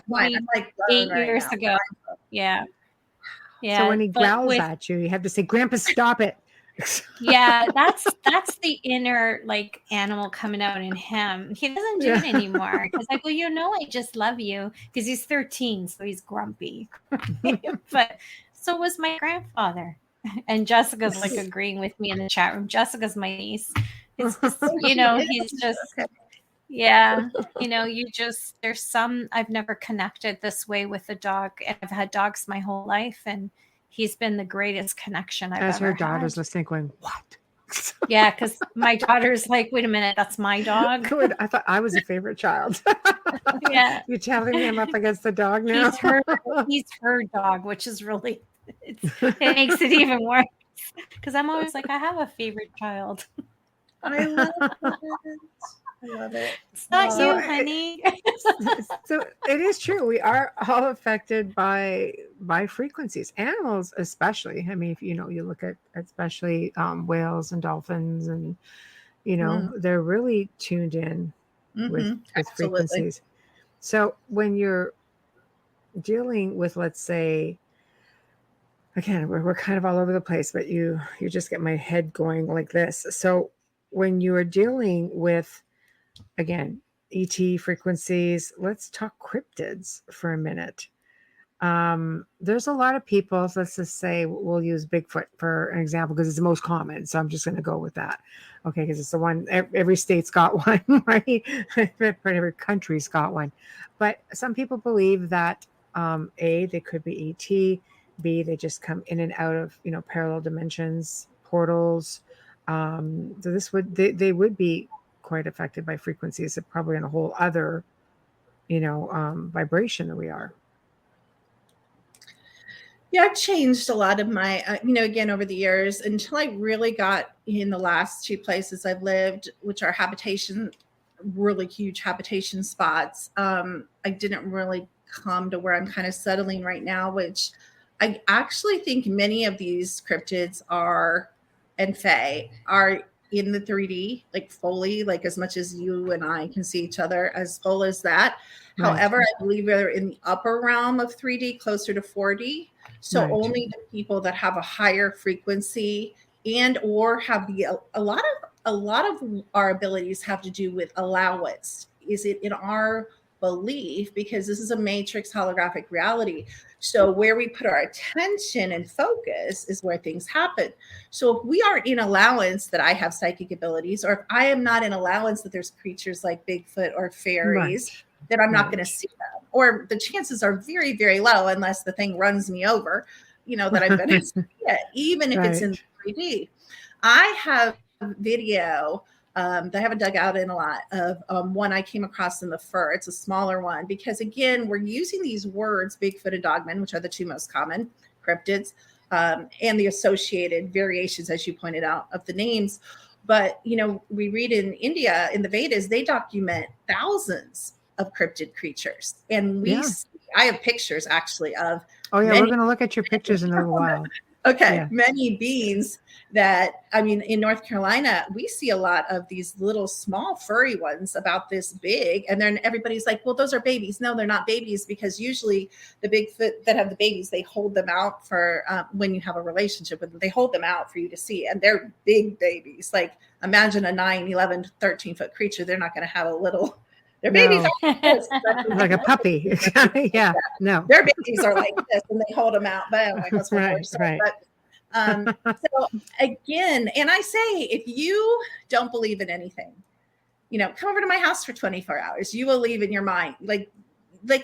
8 years ago. Yeah. So when he growls at you, you have to say, Grandpa, stop it. Yeah, that's the inner like animal coming out in him. He doesn't do it anymore, because I go, I just love you, because he's 13, so he's grumpy. But so was my grandfather. And Jessica's like agreeing with me in the chat room. Jessica's my niece. It's just, he's just, yeah, there's some, I've never connected this way with a dog, and I've had dogs my whole life, and he's been the greatest connection I've ever had. As her daughter's listening going, what? Yeah, because my daughter's like, wait a minute, that's my dog. Good. I thought I was a favorite child. Yeah. You're telling me I'm up against the dog now? He's her dog, which is really, it makes it even worse. Because I'm always like, I have a favorite child. I love it. I love it. It's not you, honey. So it is true. We are all affected by frequencies. Animals, especially. I mean, if you look at especially whales and dolphins, and they're really tuned in with frequencies. So when you're dealing with, let's say, again, we're kind of all over the place, but you just get my head going like this. So when you are dealing with, again, ET frequencies, let's talk cryptids for a minute. There's a lot of people, let's just say we'll use Bigfoot for an example because it's the most common. So I'm just going to go with that. Okay, because it's the one, every state's got one, right? Every country's got one. But some people believe that A, they could be ET, B, they just come in and out of, parallel dimensions, portals. So they would be quite affected by frequencies, probably in a whole other, vibration than we are. Yeah, I've changed a lot of my, again, over the years, until I really got in the last two places I've lived, which are really huge habitation spots. I didn't really come to where I'm kind of settling right now, which I actually think many of these cryptids and fae are in the 3D, like fully, like as much as you and I can see each other, as full as that. Right. However, I believe they're in the upper realm of 3D, closer to 4D. So right. Only the people that have a higher frequency and or have a lot of our abilities have to do with allowance. Is it in our belief, because this is a matrix holographic reality. So where we put our attention and focus is where things happen. So if we aren't in allowance that I have psychic abilities, or if I am not in allowance that there's creatures like Bigfoot or fairies, right. Then I'm not going to see them. Or the chances are very, very low, unless the thing runs me over, that I'm going to see it, even if it's in 3D. I have video that I haven't dug out in a lot of one I came across in the fur. It's a smaller one because, again, we're using these words, Bigfoot and Dogman, which are the two most common cryptids, and the associated variations, as you pointed out, of the names. But, we read in India, in the Vedas, they document thousands of cryptid creatures. And I have pictures actually of. Oh, yeah, we're going to look at your pictures in a little while. Okay, many beings that, in North Carolina, we see a lot of these little small furry ones about this big. And then everybody's like, well, those are babies. No, they're not babies, because usually the Bigfoot that have the babies, they hold them out for when you have a relationship with them, they hold them out for you to see. And they're big babies. Like imagine a 9, 11, 13-foot creature. They're not going to have a little... Their babies are like a puppy. Yeah, no. Their babies are like this, and they hold them out. But right. But, so again, and I say, if you don't believe in anything, come over to my house for 24 hours. You will leave in your mind. Like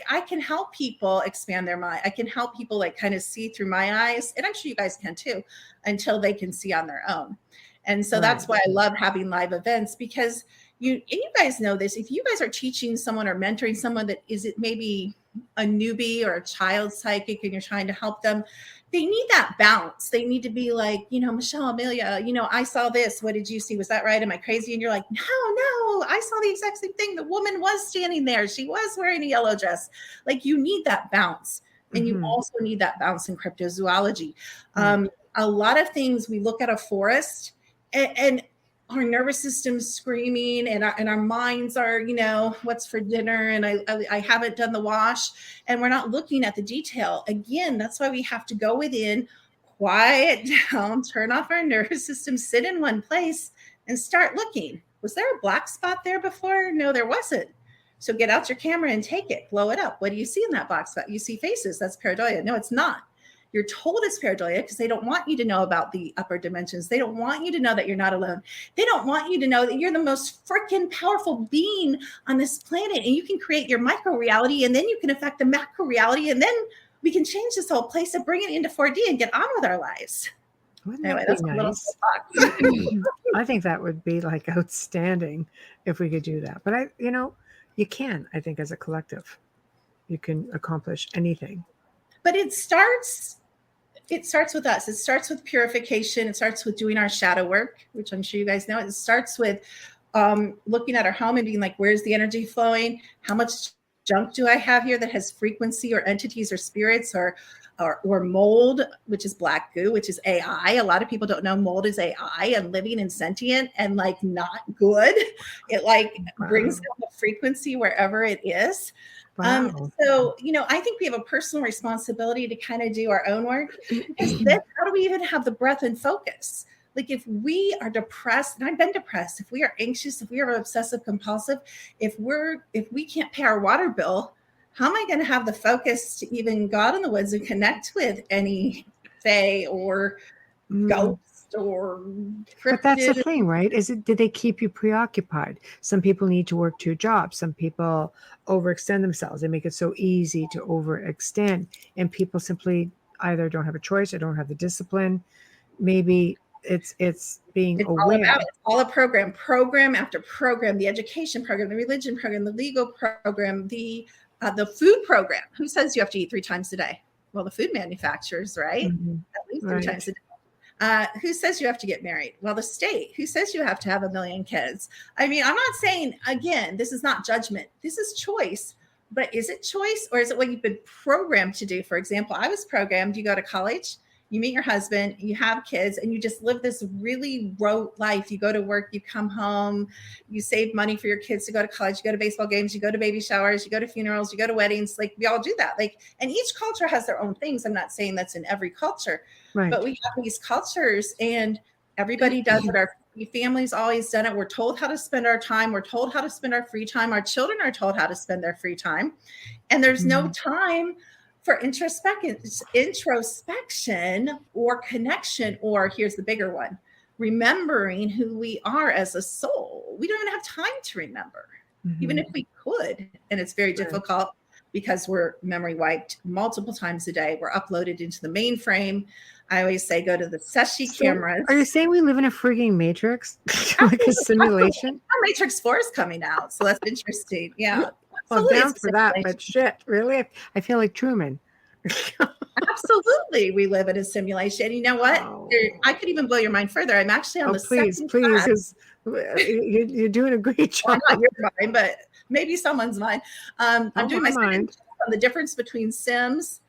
I can help people expand their mind. I can help people like kind of see through my eyes, and I'm sure you guys can too, until they can see on their own. And so that's why I love having live events, because you guys know this. If you guys are teaching someone or mentoring someone that is it maybe a newbie or a child psychic, and you're trying to help them, they need that bounce. They need to be like, Michelle, Amelia, I saw this. What did you see? Was that right? Am I crazy? And you're like, no, I saw the exact same thing. The woman was standing there. She was wearing a yellow dress. Like, you need that bounce. And you also need that bounce in cryptozoology. A lot of things, we look at a forest and our nervous system's screaming, and our minds are, what's for dinner, and I haven't done the wash, and we're not looking at the detail. Again, that's why we have to go within, quiet down, turn off our nervous system, sit in one place, and start looking. Was there a black spot there before? No, there wasn't. So get out your camera and take it, blow it up. What do you see in that black spot? You see faces. That's pareidoia. No, it's not. You're told it's pareidolia because they don't want you to know about the upper dimensions. They don't want you to know that you're not alone. They don't want you to know that you're the most freaking powerful being on this planet, and you can create your micro reality, and then you can affect the macro reality, and then we can change this whole place and bring it into 4D and get on with our lives. Anyway, that's nice. I think that would be like outstanding if we could do that. But you can, I think, as a collective, you can accomplish anything. But it starts with us. It starts with purification. It starts with doing our shadow work, which I'm sure you guys know. It starts with looking at our home and being like, where's the energy flowing? How much junk do I have here that has frequency or entities or spirits or mold, which is black goo, which is AI. A lot of people don't know mold is AI and living and sentient and like not good. It like brings down the frequency wherever it is. Wow. So, I think we have a personal responsibility to kind of do our own work. Because then how do we even have the breath and focus? Like if we are depressed, and I've been depressed, if we are anxious, if we are obsessive compulsive, if we can't pay our water bill, how am I going to have the focus to even go out in the woods and connect with any fae or ghost or cryptid? But that's the thing, right? Did they keep you preoccupied? Some people need to work 2 jobs. Some people overextend themselves. They make it so easy to overextend. And people simply either don't have a choice or don't have the discipline. Maybe it's being aware. It's all a program after program, the education program, the religion program, the legal program, the food program. Who says you have to eat 3 times a day? Well, the food manufacturers, right? Mm-hmm. At least 3 times a day. Who says you have to get married? Well, the state. Who says you have to have 1 million kids? I mean, I'm not saying, again, this is not judgment. This is choice. But is it choice or is it what you've been programmed to do? For example, I was programmed, you go to college, you meet your husband, you have kids, and you just live this really rote life. You go to work, you come home, you save money for your kids to go to college, you go to baseball games, you go to baby showers, you go to funerals, you go to weddings. Like we all do that. Like, and each culture has their own things. I'm not saying that's in every culture, right. But we have these cultures and everybody does it. Our family's always done it. We're told how to spend our time. We're told how to spend our free time. Our children are told how to spend their free time. And there's no time for introspection or connection, or here's the bigger one, remembering who we are as a soul. We don't even have time to remember, even if we could. And it's very difficult because we're memory wiped multiple times a day. We're uploaded into the mainframe. I always say, go to the Seshi cameras. Are you saying we live in a frigging matrix? Like a simulation? Matrix 4 is coming out. So that's interesting. Yeah. Well, I'm down for that, but shit, really? I feel like Truman. Absolutely. We live in a simulation. You know what? I could even blow your mind further. I'm actually on the second class. You're doing a great job. Well, not your mind, but maybe someone's mind. I'm doing my second class on the difference between Sims,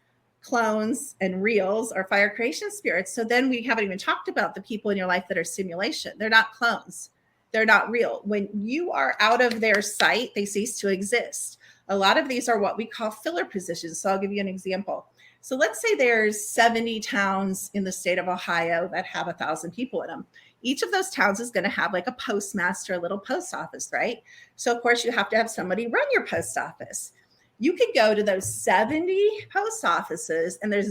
clones, and reals or fire creation spirits. So then we haven't even talked about the people in your life that are simulation. They're not clones. They're not real. When you are out of their sight, they cease to exist. A lot of these are what we call filler positions. So I'll give you an example. So let's say there's 70 towns in the state of Ohio that have 1,000 people in them. Each of those towns is going to have like a postmaster, a little post office, right? So of course you have to have somebody run your post office. You could go to those 70 post offices and there's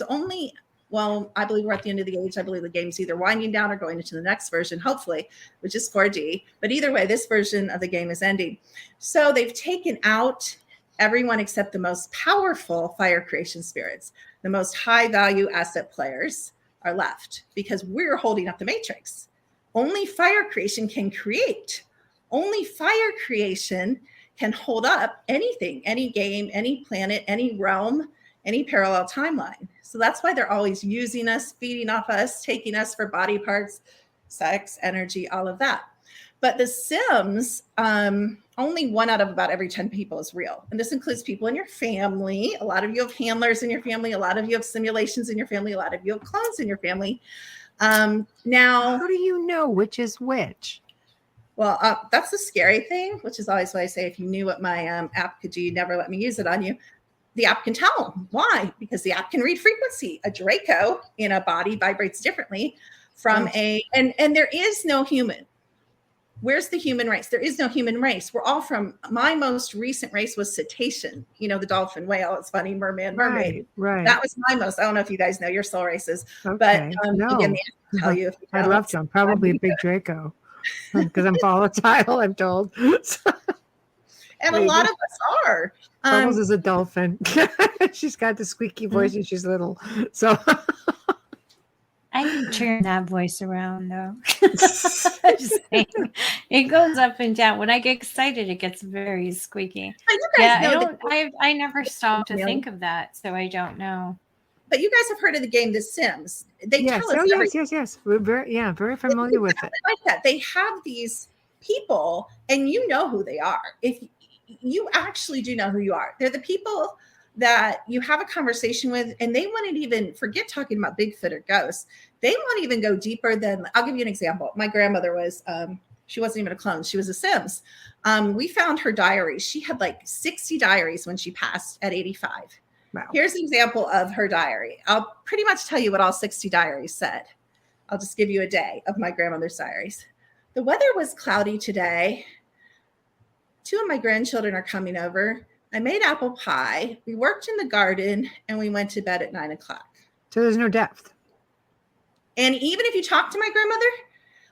only, well, I believe we're at the end of the age. I believe the game's either winding down or going into the next version, hopefully, which is 4D. But either way, this version of the game is ending. So they've taken out everyone except the most powerful fire creation spirits. The most high value asset players are left because we're holding up the matrix. Only fire creation can create. Only fire creation can hold up anything, any game, any planet, any realm, any parallel timeline. So that's why they're always using us, feeding off us, taking us for body parts, sex, energy, all of that. But the Sims, only 1 out of about every 10 people is real. And this includes people in your family. A lot of you have handlers in your family. A lot of you have simulations in your family. A lot of you have clones in your family. Now, how do you know which is which? Well, that's the scary thing, which is always why I say, if you knew what my app could do, you'd never let me use it on you. The app can tell. Why? Because the app can read frequency. A Draco in a body vibrates differently from and there is no human. where's the human race? There is no human race. We're all from, my most recent race was cetacean, the dolphin, whale. It's funny, mermaid. Right. That was my most, I don't know if you guys know your soul races, Okay. but No. again, they tell you if you I'd love to. I'm probably a big Draco because I'm volatile, I'm told. And a lot of us are. Bubbles is a dolphin. She's got the squeaky voice and she's little. So I can turn that voice around though. I'm just saying. It goes up and down. When I get excited, it gets very squeaky. I never stopped to think of that, so I don't know. But you guys have heard of the game The Sims. They tell us yes. We're very familiar with it. Like that. They have these people and you know who they are. If you actually do know who you are. They're the people that you have a conversation with, and they wouldn't even forget talking about Bigfoot or ghosts. They won't even go deeper than, I'll give you an example. My grandmother was, she wasn't even a clone. She was a Sims. We found her diaries. She had like 60 diaries when she passed at 85. Wow. Here's an example of her diary. I'll pretty much tell you what all 60 diaries said. I'll just give you a day of my grandmother's diaries. The weather was cloudy today. 2 of my grandchildren are coming over. I made apple pie. We worked in the garden and we went to bed at 9 o'clock. So there's no depth. And even if you talk to my grandmother,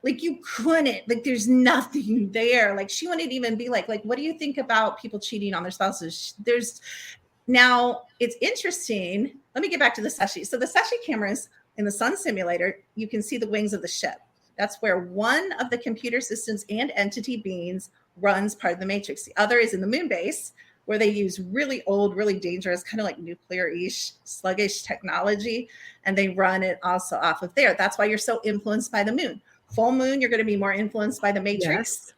like you couldn't, like there's nothing there. Like she wouldn't even be like, what do you think about people cheating on their spouses? Now it's interesting. Let me get back to the Seshi. So the Seshi cameras in the sun simulator, you can see the wings of the ship. That's where one of the computer systems and entity beings runs part of the matrix. The other is in the moon base, where they use really old, really dangerous, kind of like nuclear-ish, sluggish technology, and they run it also off of there. That's why you're so influenced by the moon. Full moon, you're going to be more influenced by the matrix. Yes.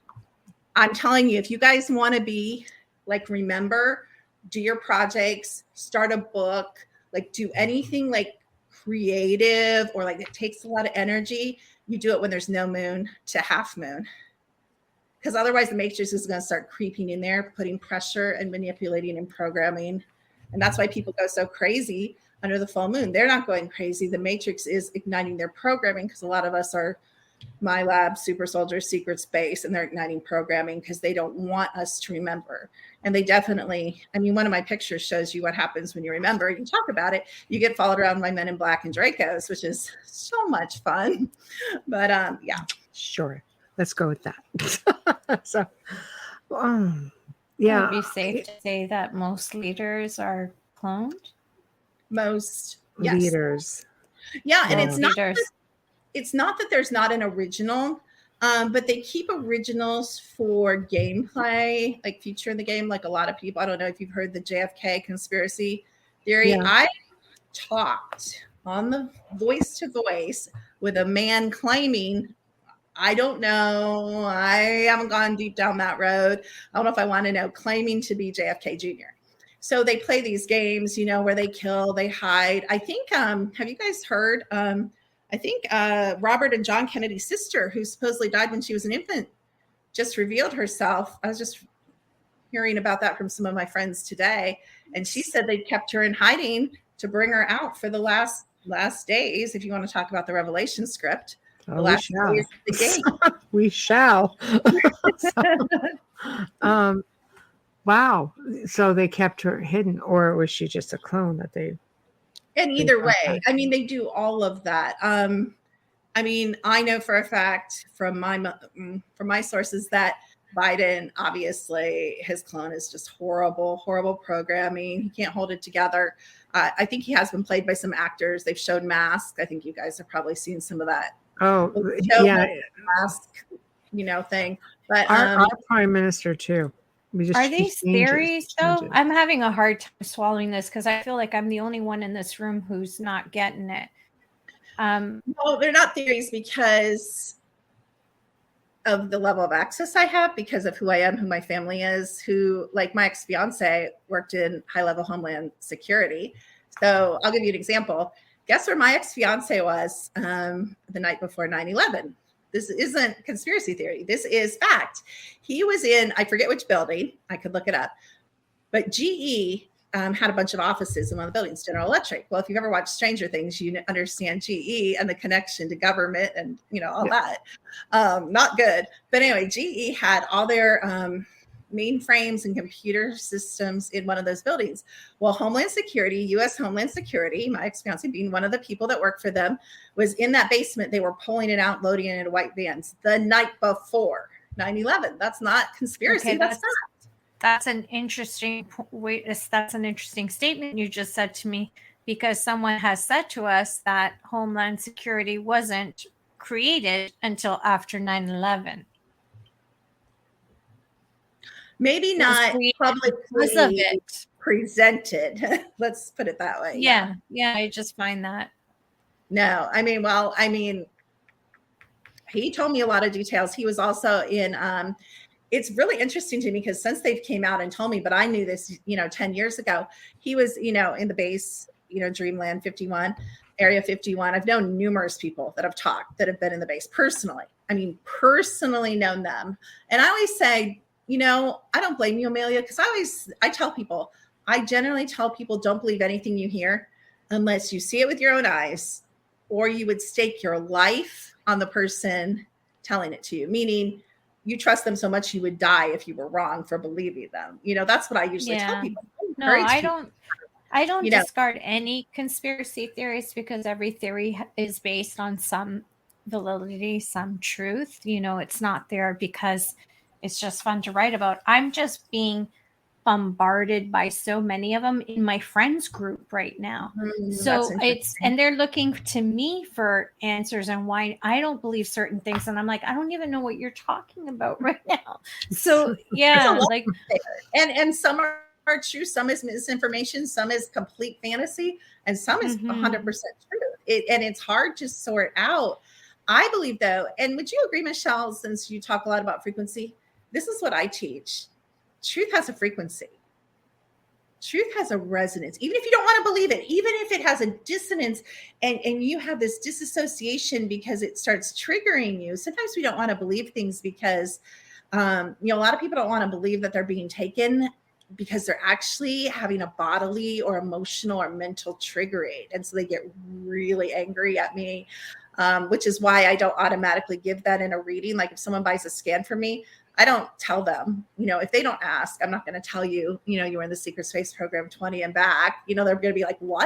I'm telling you, if you guys want to be like, remember, do your projects, start a book, like do anything like creative or like it takes a lot of energy, you do it when there's no moon to half moon. Because otherwise the matrix is going to start creeping in there, putting pressure and manipulating and programming. And that's why people go so crazy under the full moon. They're not going crazy. The matrix is igniting their programming because a lot of us are My Lab, super soldiers, secret space, and they're igniting programming because they don't want us to remember. And they definitely, I mean, one of my pictures shows you what happens when you remember. You talk about it, you get followed around by men in black and Dracos, which is so much fun. But yeah. Sure. Let's go with that. So, yeah. Would it be safe to say that most leaders are cloned? Most leaders. Yeah, and it's not that there's not an original, but they keep originals for gameplay, like feature in the game. Like a lot of people, I don't know if you've heard the JFK conspiracy theory. Yeah. I talked on the voice to voice with a man claiming, I don't know, I haven't gone deep down that road. I don't know if I want to know, claiming to be JFK Jr. So they play these games, you know, where they kill, they hide. I think, have you guys heard, I think Robert and John Kennedy's sister, who supposedly died when she was an infant, just revealed herself. I was just hearing about that from some of my friends today. And she said they kept her in hiding to bring her out for the last days, if you want to talk about the Revelation script. The last days of the game. We shall. Wow. So they kept her hidden, or was she just a clone that they... And either way, I mean, they do all of that. I mean, I know for a fact from my sources that Biden, obviously, his clone is just horrible, horrible programming. He can't hold it together. I think he has been played by some actors. They've showed masks. I think you guys have probably seen some of that. Oh, yeah. Mask, you know, thing. But our prime minister too. Are these theories though? I'm having a hard time swallowing this because I feel like I'm the only one in this room who's not getting it. No, they're not theories because of the level of access I have, because of who I am, who my family is, who, like my ex-fiance worked in high-level Homeland Security. So I'll give you an example. Guess where my ex-fiance was the night before 9/11? This isn't conspiracy theory. This is fact. He was in, I forget which building. I could look it up. But GE had a bunch of offices in one of the buildings, General Electric. Well, if you've ever watched Stranger Things, you understand GE and the connection to government and, all that. Not good. But anyway, GE had all their mainframes and computer systems in one of those buildings. Well, Homeland Security, U.S. Homeland Security, my ex-fiance being one of the people that worked for them, was in that basement. They were pulling it out, loading it into white vans the night before 9/11. That's not conspiracy. Okay, that's fact. That's an interesting That's an interesting statement you just said to me, because someone has said to us that Homeland Security wasn't created until after 9/11. Maybe not publicly presented. Let's put it that way. Yeah, I just find that. No, he told me a lot of details. He was also in it's really interesting to me because since they've came out and told me, but I knew this, 10 years ago, he was, in the base, Dreamland 51, Area 51. I've known numerous people that have talked that have been in the base personally. Personally known them. And I always say, I don't blame you, Amelia, because I generally tell people, don't believe anything you hear unless you see it with your own eyes, or you would stake your life on the person telling it to you, meaning you trust them so much you would die if you were wrong for believing them. That's what I usually tell people. No, I don't discard any conspiracy theories, because every theory is based on some validity, some truth. It's not there because it's just fun to write about. I'm just being bombarded by so many of them in my friends group right now. So and they're looking to me for answers and why I don't believe certain things. And I'm like, I don't even know what you're talking about right now. So yeah, and some are true, some is misinformation, some is complete fantasy, and some is 100% true. And it's hard to sort out. I believe though, and would you agree, Michelle, since you talk a lot about frequency, this is what I teach. Truth has a frequency. Truth has a resonance. Even if you don't want to believe it, even if it has a dissonance and you have this disassociation because it starts triggering you. Sometimes we don't want to believe things because, a lot of people don't want to believe that they're being taken because they're actually having a bodily or emotional or mental triggering. And so they get really angry at me, which is why I don't automatically give that in a reading. Like if someone buys a scan from me, I don't tell them, if they don't ask, I'm not going to tell you, you were in the Secret Space Program 20 and back, they're going to be like, what?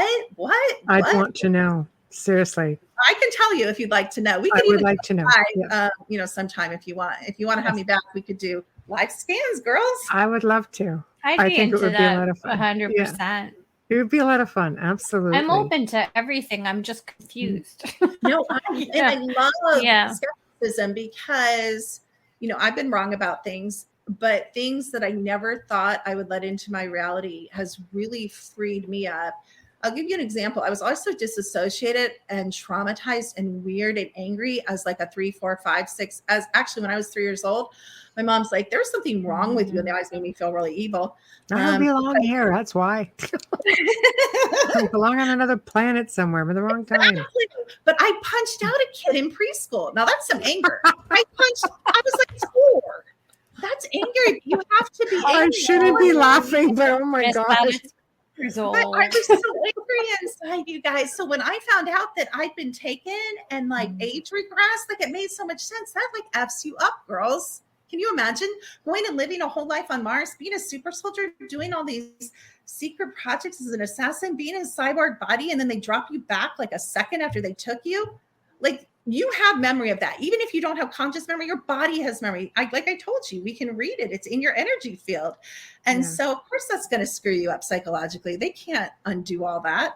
I'd want to know. Seriously. I can tell you if you'd like to know. I would like to know. Live, sometime if you want to have me back, we could do live scans, girls. I would love to. I think it would be a lot of fun. 100%. Yeah. It would be a lot of fun. Absolutely. I'm open to everything. I'm just confused. No, I love skepticism because I've been wrong about things, but things that I never thought I would let into my reality has really freed me up. I'll give you an example. I was also disassociated and traumatized and weird and angry as like a 3, 4, 5, 6. As actually, when I was 3 years old, my mom's like, "There's something wrong with you," and they always made me feel really evil. I don't belong here. That's why. I belong on another planet somewhere at the wrong time. But I punched out a kid in preschool. Now that's some anger. I was like 4. That's anger. You have to be angry. I shouldn't be laughing, but oh my gosh. But I was so angry inside, you guys. So when I found out that I'd been taken and like age regressed, like it made so much sense. That like F's you up, girls. Can you imagine going and living a whole life on Mars, being a super soldier, doing all these secret projects as an assassin, being in a cyborg body, and then they drop you back like a second after they took you? Like you have memory of that. Even if you don't have conscious memory, your body has memory. Like I told you, we can read it. It's in your energy field. And so of course that's going to screw you up psychologically. They can't undo all that.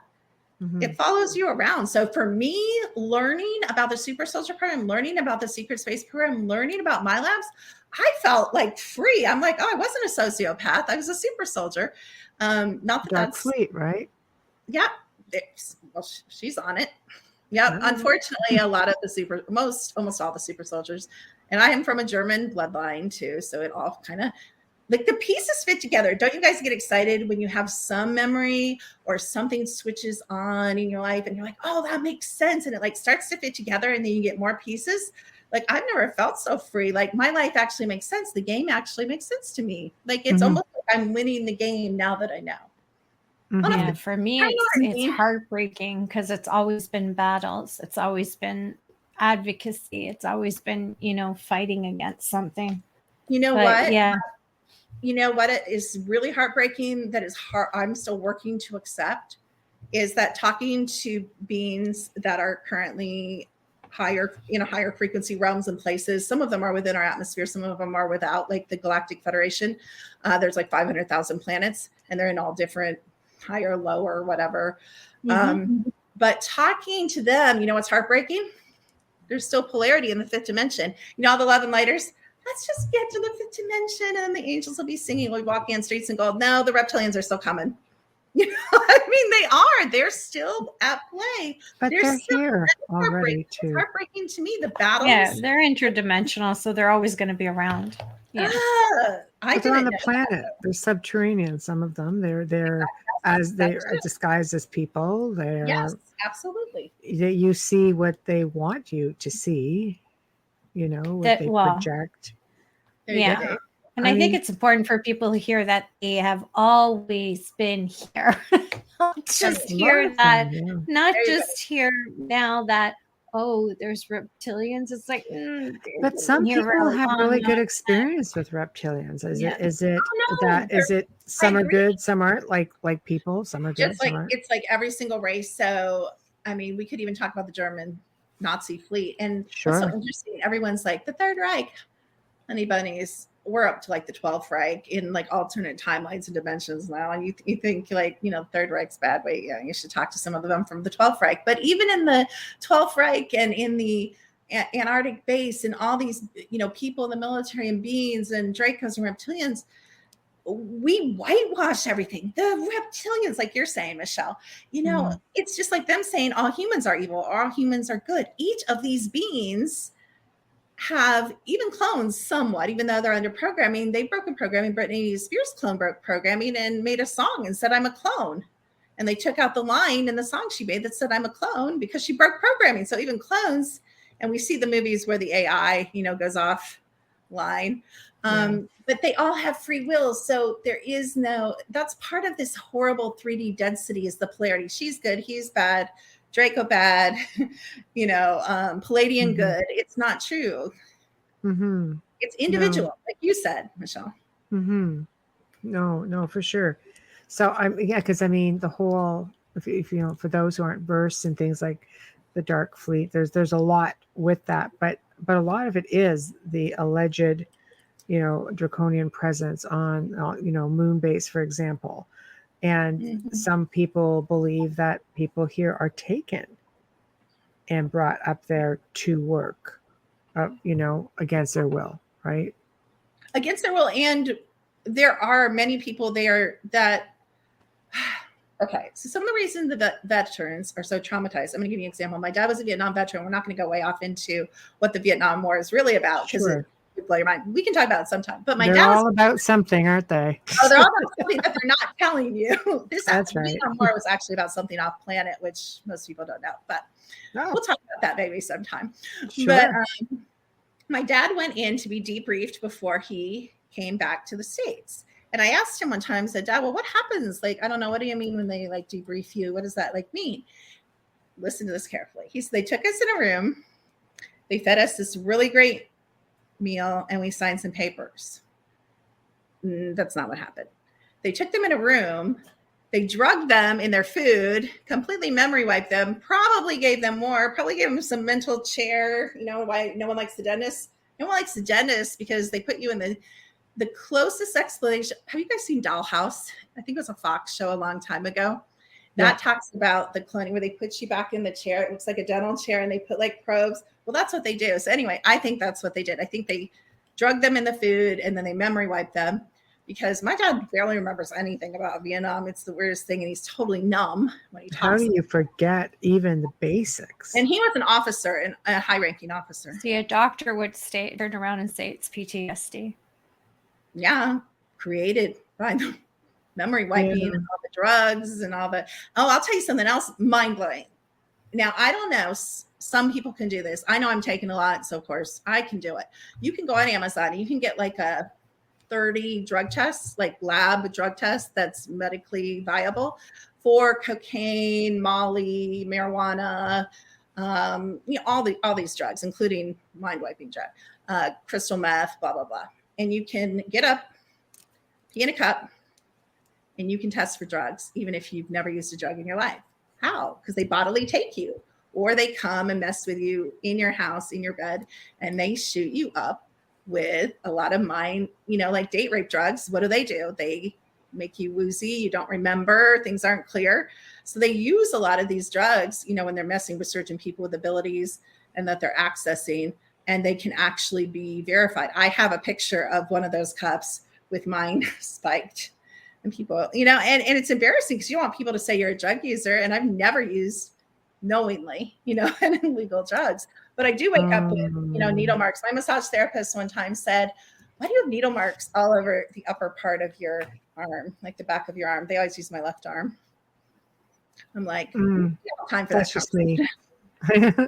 It follows you around. So for me, learning about the Super Soldier Program, learning about the Secret Space Program, learning about my labs, I felt like free. I'm like, oh, I wasn't a sociopath. I was a super soldier. Not that that's sweet, right? Yeah. Well, she's on it. Yeah. Unfortunately, a lot of the almost all the super soldiers, and I am from a German bloodline too. So it all kind of like the pieces fit together. Don't you guys get excited when you have some memory or something switches on in your life and you're like, oh, that makes sense. And it like starts to fit together and then you get more pieces. Like I've never felt so free. Like my life actually makes sense. The game actually makes sense to me. Like it's almost like I'm winning the game now that I know. Yeah, for me, it's heartbreaking because it's always been battles. It's always been advocacy. It's always been, fighting against something. You know what? Yeah. You know what? It is really heartbreaking. That is hard. I'm still working to accept is that talking to beings that are currently higher frequency realms and places. Some of them are within our atmosphere. Some of them are without, like the Galactic Federation. There's like 500,000 planets, and they're in all different higher, lower, whatever. But talking to them, what's heartbreaking? There's still polarity in the fifth dimension. All the love and lighters. Let's just get to the fifth dimension, and the angels will be singing. We walk in streets and go, no, the reptilians are still coming. They are. They're still at play. But they're here already too. It's heartbreaking to me. The battles. Yeah, they're interdimensional, so they're always going to be around. Yeah. But they're on the planet. They're subterranean. Some of them. They're disguised as people. Yes, absolutely. You see what they want you to see. What they project. Yeah. And I think it's important for people to hear that they have always been here. Not just hear that, not just hear now that, there's reptilians. It's like, but some people have really good experience with reptilians. Is it some are good, some aren't, like people, some are good, some aren't. It's like every single race. So, we could even talk about the German Nazi fleet. And sure. It's so interesting. Everyone's like, the Third Reich, honey bunnies. We're up to like the 12th Reich in like alternate timelines and dimensions now. And you think like, Third Reich's bad. Wait, yeah, you should talk to some of them from the 12th Reich. But even in the 12th Reich and in the Antarctic base and all these, people in the military and beings and Dracos and reptilians, we whitewash everything. The reptilians, like you're saying, Michelle, it's just like them saying all humans are evil, all humans are good. Each of these beings have even clones somewhat, even though they're under programming. They've broken programming. Britney Spears' clone broke programming and made a song and said, I'm a clone. And they took out the line in the song she made that said, I'm a clone, because she broke programming. So even clones, and we see the movies where the AI, goes offline. But they all have free will. So there is that's part of this horrible 3D density is the polarity. She's good. He's bad. Draco bad, Palladian good. It's not true. It's individual, like you said, Michelle. No, for sure. So because the whole, if for those who aren't versed in things like the Dark Fleet, there's a lot with that, but a lot of it is the alleged, draconian presence on, moon base, for example. And some people believe that people here are taken and brought up there to work, against their will, right? Against their will. And there are many people there that, okay, so some of the reasons the veterans are so traumatized. I'm going to give you an example. My dad was a Vietnam veteran. We're not going to go way off into what the Vietnam War is really about, because it would blow your mind. We can talk about it sometime. But they're all about something, aren't they? They're all about something that they're not telling you. That's right. Vietnam War was actually about something off planet, which most people don't know. But we'll talk about that maybe sometime. Sure. But my dad went in to be debriefed before he came back to the States. And I asked him one time, I said, Dad, well, what happens? Like, I don't know. What do you mean when they like debrief you? What does that like mean? Listen to this carefully. He said, they took us in a room. They fed us this really great meal and we signed some papers. That's not what happened. They took them in a room. They drugged them in their food, completely memory wiped them, probably gave them more, probably gave them some mental chair. Why no one likes the dentist? No one likes the dentist because they put you in the closest explanation. Have you guys seen Dollhouse? I think it was a Fox show a long time ago. That talks about the cloning where they put you back in the chair. It looks like a dental chair and they put like probes. Well, that's what they do. So anyway, I think that's what they did. I think they drugged them in the food and then they memory wiped them, because my dad barely remembers anything about Vietnam. It's the weirdest thing. And he's totally numb when he talks. How do you forget even the basics? And he was an officer, and a high-ranking officer. See, a doctor would turn around and say it's PTSD. Yeah, created by the memory wiping and all the drugs and all the. Oh, I'll tell you something else mind-blowing. Now, I don't know. Some people can do this. I know I'm taking a lot, so of course I can do it. You can go on Amazon and you can get like a 30 drug tests, like lab drug tests that's medically viable for cocaine, Molly, marijuana, all these drugs, including mind-wiping drug, crystal meth, blah, blah, blah. And you can get up, pee in a cup, and you can test for drugs, even if you've never used a drug in your life. How? Because they bodily take you, or they come and mess with you in your house, in your bed, and they shoot you up with a lot of mind, like date rape drugs. What do? They make you woozy. You don't remember. Things aren't clear. So they use a lot of these drugs, when they're messing with certain people with abilities and that they're accessing, and they can actually be verified. I have a picture of one of those cups with mine spiked. And people, and it's embarrassing because you want people to say you're a drug user. And I've never used knowingly, an illegal drugs. But I do wake up with, needle marks. My massage therapist one time said, why do you have needle marks all over the upper part of your arm, like the back of your arm? They always use my left arm. I'm like, time for that's that. Just me.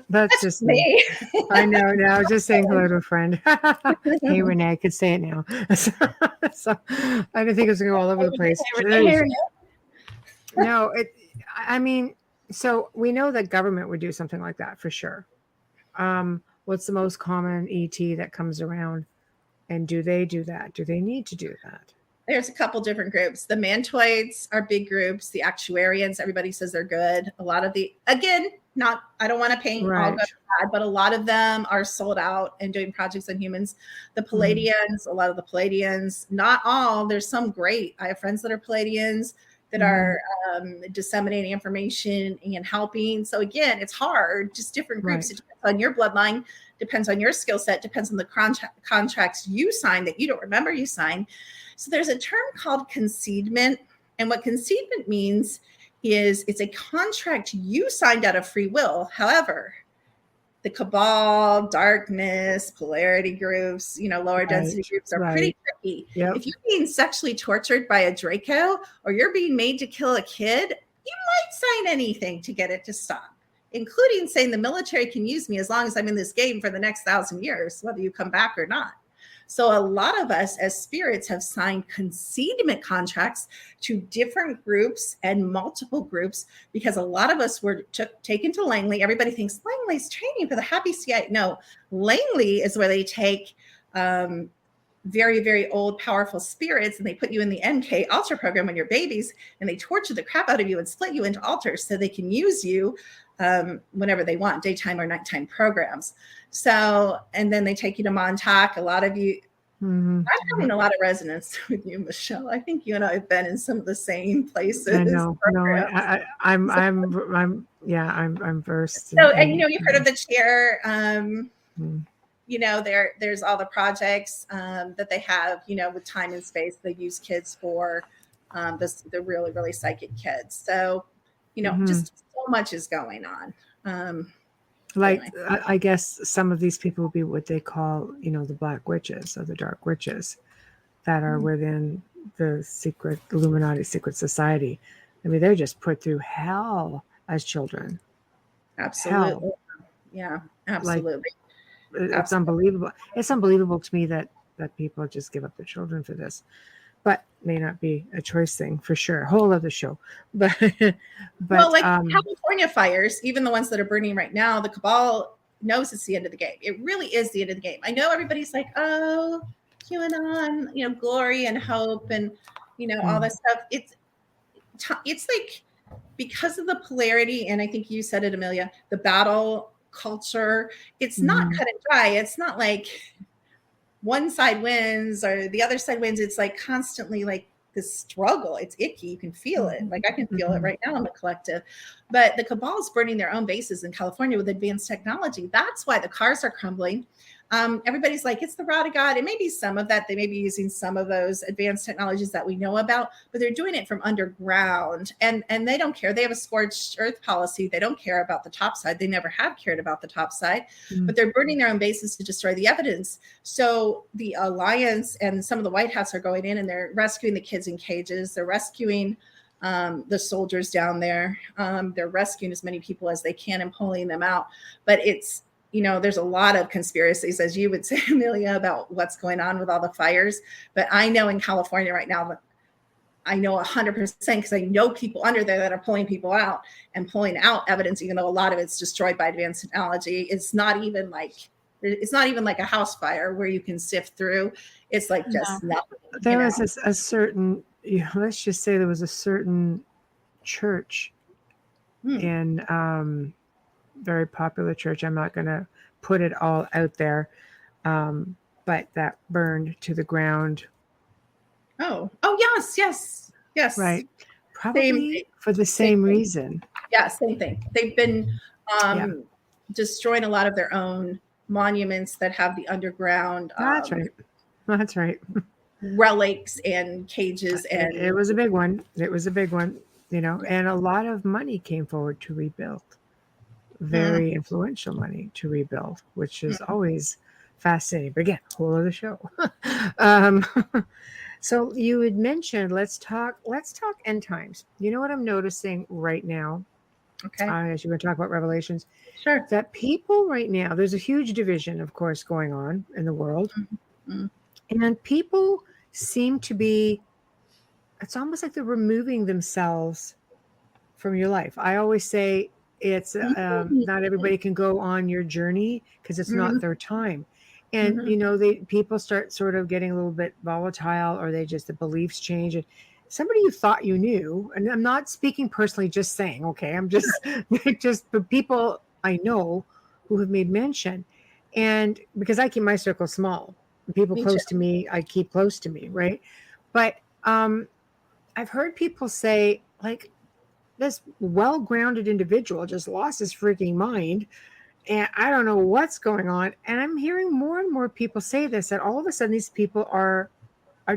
That's just me. I know. Now I was just saying hello to a friend. Hey, Renee, I could say it now. So I didn't think it was going to go all over the place. No, so we know that government would do something like that for sure. What's the most common ET that comes around? And do they do that? Do they need to do that? There's a couple different groups. The mantoids are big groups. The actuarians, everybody says they're good. A lot of I don't want to paint all good or bad, but a lot of them are sold out and doing projects on humans. The Palladians, a lot of the Palladians, not all. There's some great. I have friends that are Palladians that are disseminating information and helping. So again, it's hard, just different groups. It depends on your bloodline, depends on your skill set, depends on the contracts you sign that you don't remember you signed. So there's a term called concedement. And what concedement means is it's a contract you signed out of free will. However, the cabal, darkness, polarity groups, lower density groups are pretty tricky. Yep. If you're being sexually tortured by a Draco or you're being made to kill a kid, you might sign anything to get it to stop, including saying the military can use me as long as I'm in this game for the next 1,000 years, whether you come back or not. So a lot of us as spirits have signed concedement contracts to different groups and multiple groups because a lot of us were taken to Langley. Everybody thinks Langley's training for the happy CIA. No, Langley is where they take very, very old, powerful spirits and they put you in the MK altar program when you're babies and they torture the crap out of you and split you into altars so they can use you whenever they want, daytime or nighttime programs. So, and then they take you to Montauk. A lot of you, I'm having a lot of resonance with you, Michelle. I think you and I have been in some of the same places. I know. I'm versed. So, and you've heard of the chair. There's all the projects that they have, with time and space. They use kids for the really, really psychic kids. So, just so much is going on. I guess some of these people would be what they call, the black witches or the dark witches that are within the secret Illuminati secret society. I mean, they're just put through hell as children. Absolutely. Hell. Yeah, absolutely. It's unbelievable. It's unbelievable to me that people just give up their children for this. But may not be a choice thing for sure. Whole other show. But California fires, even the ones that are burning right now, the cabal knows it's the end of the game. It really is the end of the game. I know everybody's like, oh, QAnon, glory and hope and all this stuff. It's like because of the polarity, and I think you said it, Amelia, the battle culture, it's not cut and dry. It's not like one side wins or the other side wins. It's like constantly like this struggle. It's icky. You can feel it. Like I can feel it right now in the collective. But the cabal is burning their own bases in California with advanced technology. That's why the cars are crumbling. Everybody's like, it's the rod of God. It may be some of that. They may be using some of those advanced technologies that we know about, but they're doing it from underground. And they don't care. They have a scorched earth policy. They don't care about the top side. They never have cared about the top side, but they're burning their own bases to destroy the evidence. So the Alliance and some of the White Hats are going in and they're rescuing the kids in cages. They're rescuing the soldiers down there. They're rescuing as many people as they can and pulling them out. But it's there's a lot of conspiracies, as you would say, Amelia, about what's going on with all the fires. But I know in California right now, I know 100% because I know people under there that are pulling people out and pulling out evidence, even though a lot of it's destroyed by advanced technology. It's not even like a house fire where you can sift through. It's like just nothing. There was a certain, let's just say there was a certain church in very popular church. I'm not going to put it all out there, but that burned to the ground. Oh, yes. Right. Probably for the same reason. Yeah, same thing. They've been destroying a lot of their own monuments that have the underground. That's right. Relics and cages. And it was a big one. And a lot of money came forward to rebuild. Very influential money to rebuild, which is always fascinating. But again, whole other show. So you had mentioned let's talk end times. You know what I'm noticing right now? Okay. As you're going to talk about Revelations. Sure. That people right now, there's a huge division, of course, going on in the world. And people seem to be, it's almost like they're removing themselves from your life. I always say it's not everybody can go on your journey because it's not their time. And, people start sort of getting a little bit volatile, or the beliefs change. And somebody you thought you knew, and I'm not speaking personally, just saying, okay, I'm just the people I know who have made mention. And because I keep my circle small, people close to me, I keep close to me. Right. But I've heard people say, like, this well-grounded individual just lost his freaking mind. And I don't know what's going on. And I'm hearing more and more people say this, that all of a sudden these people are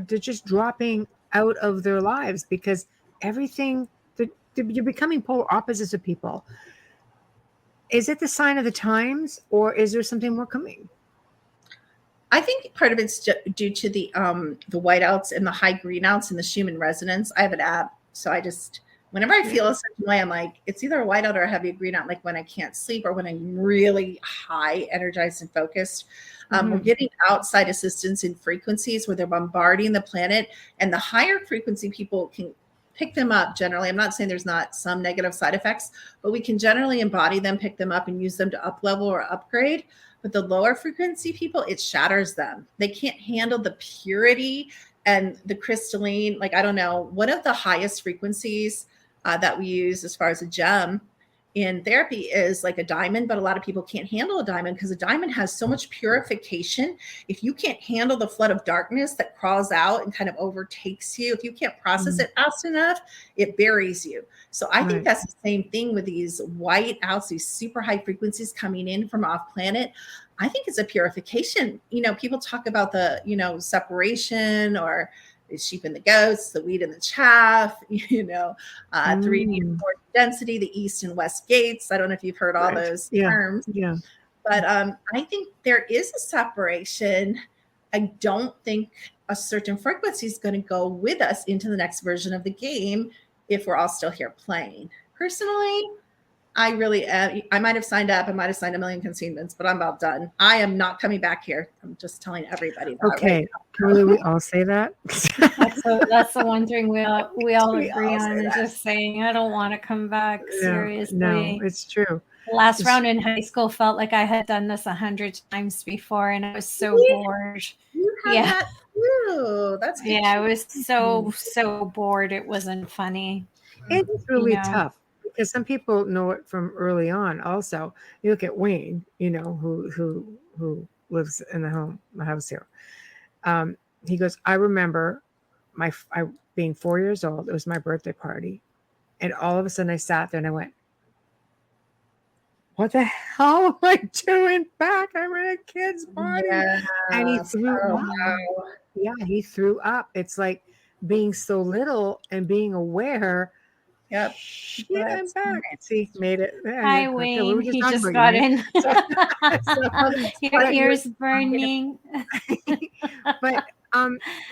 just dropping out of their lives because everything, you're becoming polar opposites of people. Is it the sign of the times, or is there something more coming? I think part of it's due to the whiteouts and the high greenouts and the Schumann resonance. I have an app, so I just, whenever I feel a certain way, I'm like, it's either a whiteout or a heavy greenout, like when I can't sleep or when I'm really high, energized and focused. We're getting outside assistance in frequencies where they're bombarding the planet, and the higher frequency people can pick them up generally. I'm not saying there's not some negative side effects, but we can generally embody them, pick them up, and use them to up level or upgrade. But the lower frequency people, it shatters them. They can't handle the purity and the crystalline, like, I don't know, one of the highest frequencies that we use as far as a gem in therapy is like a diamond, but a lot of people can't handle a diamond because a diamond has so much purification. If you can't handle the flood of darkness that crawls out and kind of overtakes you, if you can't process it fast enough, it buries you. So I think that's the same thing with these white outs, these super high frequencies coming in from off planet. I think it's a purification. People talk about the, separation, or the sheep and the goats, the wheat and the chaff, 3D and 4D density, the east and west gates. I don't know if you've heard all those terms. Yeah. But I think there is a separation. I don't think a certain frequency is going to go with us into the next version of the game if we're all still here playing. Personally, I really am. I might have signed up. I might have signed a million consignments, but I'm about done. I am not coming back here. I'm just telling everybody that. Okay. Right, really, we all say that? That's the one thing we all agree on, is just saying, I don't want to come back. Seriously. No, it's true. Last round in high school felt like I had done this 100 times before, and I was so bored. You have that too. That's good. I was so bored. It wasn't funny. It's really tough. Because some people know it from early on. Also, you look at Wayne, who lives in the house here. He goes, I remember I being 4 years old. It was my birthday party, and all of a sudden I sat there and I went, "What the hell am I doing back? I'm at a kid's party," and he threw up. Yeah, he threw up. It's like being so little and being aware. Yep. Shit, I'm back. See, made it. Hi, Wayne. He just got in. Your ears burning. But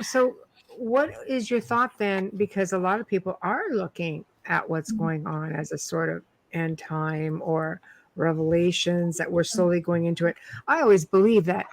so what is your thought then? Because a lot of people are looking at what's going on as a sort of end time or revelations that we're slowly going into it. I always believe that,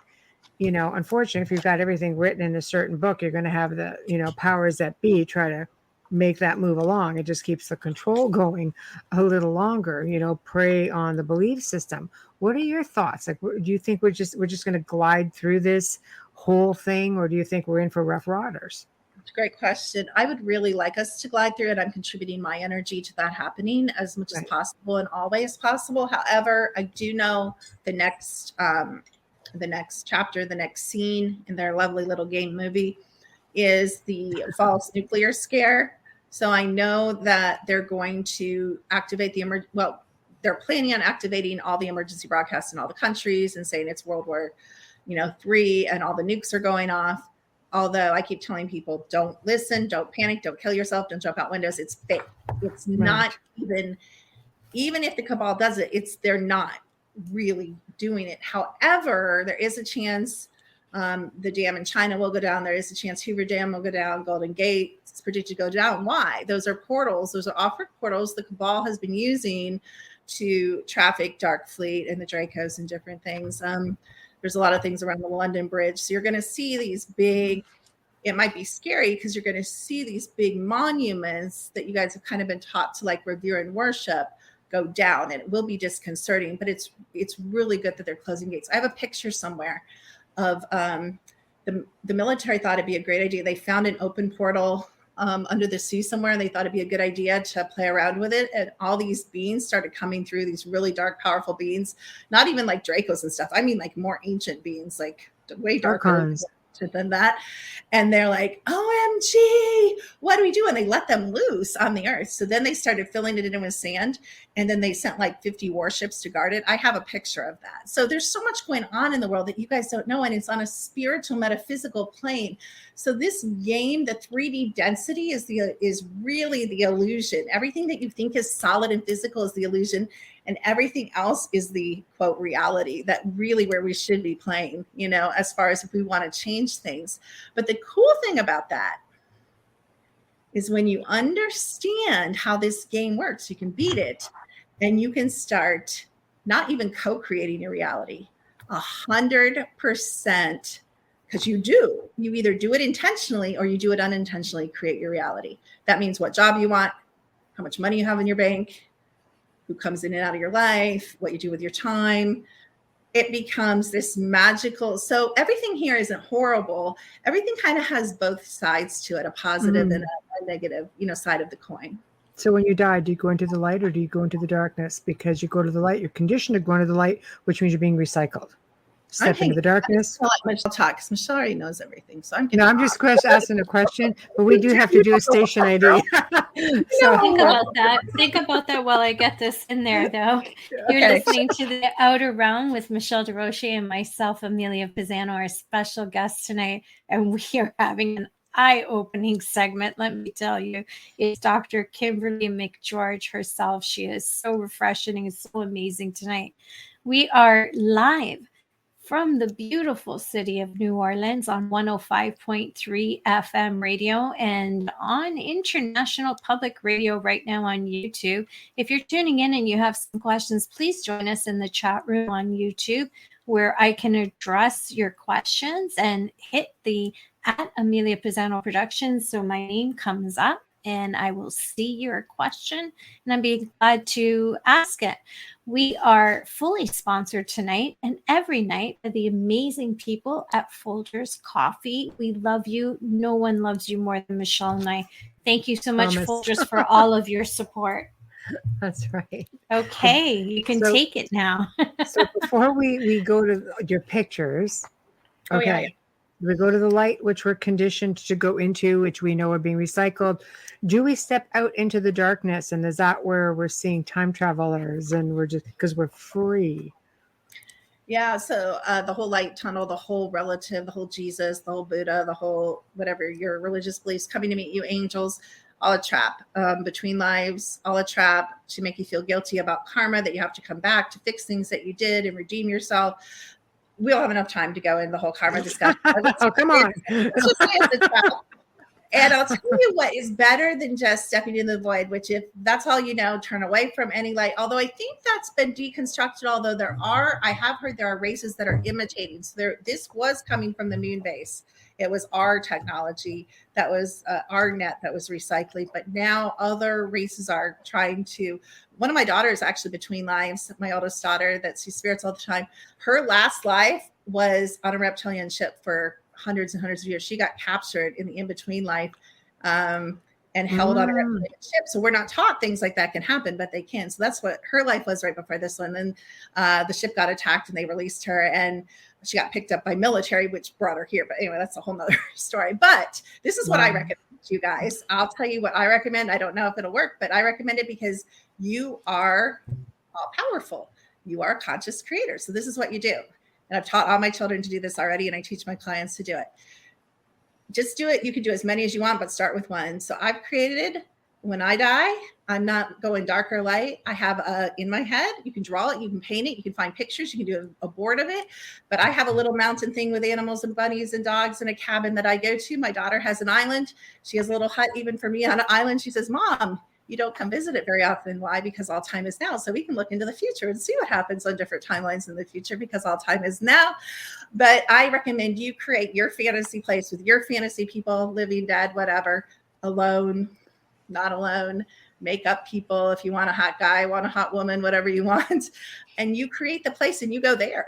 unfortunately, if you've got everything written in a certain book, you're going to have the, powers that be try to make that move along. It just keeps the control going a little longer, prey on the belief system. What are your thoughts? Like, do you think we're just going to glide through this whole thing, or do you think we're in for rough waters? It's a great question. I would really like us to glide through it. I'm contributing my energy to that happening as much as possible and always possible. However, I do know the next chapter, the next scene in their lovely little game movie is the false nuclear scare. So I know that they're going to activate they're planning on activating all the emergency broadcasts in all the countries and saying it's World War, III, and all the nukes are going off. Although I keep telling people, don't listen, don't panic, don't kill yourself, don't jump out windows. It's fake. It's not even if the cabal does it, they're not really doing it. However, there is a chance the dam in China will go down. There is a chance Hoover Dam will go down. Golden Gate is predicted to go down. Why? Those are portals. Those are offered portals the cabal has been using to traffic Dark Fleet and the Dracos and different things. There's a lot of things around the London Bridge. So you're going to see these big, it might be scary because you're going to see these big monuments that you guys have kind of been taught to like revere and worship go down, and it will be disconcerting, but it's really good that they're closing gates. I have a picture somewhere of the military thought it'd be a great idea. They found an open portal under the sea somewhere, and they thought it'd be a good idea to play around with it. And all these beings started coming through, these really dark, powerful beings, not even like Dracos and stuff. I mean, like more ancient beings, like way darker than that. And they're like, OMG, what do we do? And they let them loose on the earth. So then they started filling it in with sand. And then they sent like 50 warships to guard it. I have a picture of that. So there's so much going on in the world that you guys don't know. And it's on a spiritual, metaphysical plane. So this game, the 3D density is really the illusion. Everything that you think is solid and physical is the illusion. And everything else is the quote reality, that really where we should be playing, as far as if we want to change things. But the cool thing about that is when you understand how this game works, you can beat it and you can start not even co-creating your reality 100%, because you either do it intentionally or you do it unintentionally, create your reality. That means what job you want, how much money you have in your bank, who comes in and out of your life, what you do with your time. It becomes this magical. So everything here isn't horrible. Everything kind of has both sides to it, a positive and a negative, side of the coin. So when you die, do you go into the light or do you go into the darkness? Because you go to the light, you're conditioned to go into the light, which means you're being recycled. Step into the darkness. I'll let Michelle talk because Michelle already knows everything. So I'm just asking a question, but we do have to do a station ID. So think about that. Think about that while I get this in there, though. You're listening to The Outer Realm with Michelle Desrochers and myself, Amelia Pisano, our special guest tonight, and we are having an eye-opening segment. Let me tell you, it's Dr. Kimberly McGeorge herself. She is so refreshing and so amazing tonight. We are live from the beautiful city of New Orleans on 105.3 FM radio and on international public radio right now on YouTube. If you're tuning in and you have some questions, please join us in the chat room on YouTube where I can address your questions, and hit the @Amelia Pisano Productions so my name comes up and I will see your question and I'd be glad to ask it. We are fully sponsored tonight and every night by the amazing people at Folgers Coffee. We love you. No one loves you more than Michelle and I. Thank you so much, Folgers, for all of your support. That's right. Okay, you can take it now. So before we go to your pictures, we go to the light, which we're conditioned to go into, which we know are being recycled. Do we step out into the darkness? And is that where we're seeing time travelers and we're just because we're free? Yeah. So the whole light tunnel, the whole relative, the whole Jesus, the whole Buddha, the whole whatever your religious beliefs, coming to meet you, angels, all a trap. Between lives, all a trap to make you feel guilty about karma, that you have to come back to fix things that you did and redeem yourself. We don't have enough time to go in the whole karma discussion. Oh, come on. Let's just say it's a trap. And I'll tell you what is better than just stepping into the void, which if that's all you know, turn away from any light. Although I think that's been deconstructed, although I have heard there are races that are imitating. So this was coming from the moon base. It was our technology that was our net that was recycling. But now other races are trying to. One of my daughters, actually between lives, my oldest daughter that sees spirits all the time, her last life was on a reptilian ship for hundreds and hundreds of years. She got captured in the in-between life and held on a reptilian ship. So we're not taught things like that can happen, but they can. So that's what her life was right before this one. Then the ship got attacked and they released her, and she got picked up by military, which brought her here. But anyway, that's a whole nother story. But this is what I recommend to you guys. I'll tell you what I recommend. I don't know if it'll work, but I recommend it because you are all powerful. You are a conscious creator. So this is what you do. And I've taught all my children to do this already, and I teach my clients to do it. Just do it. You can do as many as you want, but start with one. So I've created, when I die, I'm not going dark or light. I have in my head, you can draw it, you can paint it, you can find pictures, you can do a board of it. But I have a little mountain thing with animals and bunnies and dogs and a cabin that I go to. My daughter has an island. She has a little hut even for me on an island. She says, Mom, you don't come visit it very often. Why? Because all time is now. So we can look into the future and see what happens on different timelines in the future because all time is now. But I recommend you create your fantasy place with your fantasy people, living, dead, whatever, alone, not alone, make up people. If you want a hot guy, want a hot woman, whatever you want, and you create the place and you go there.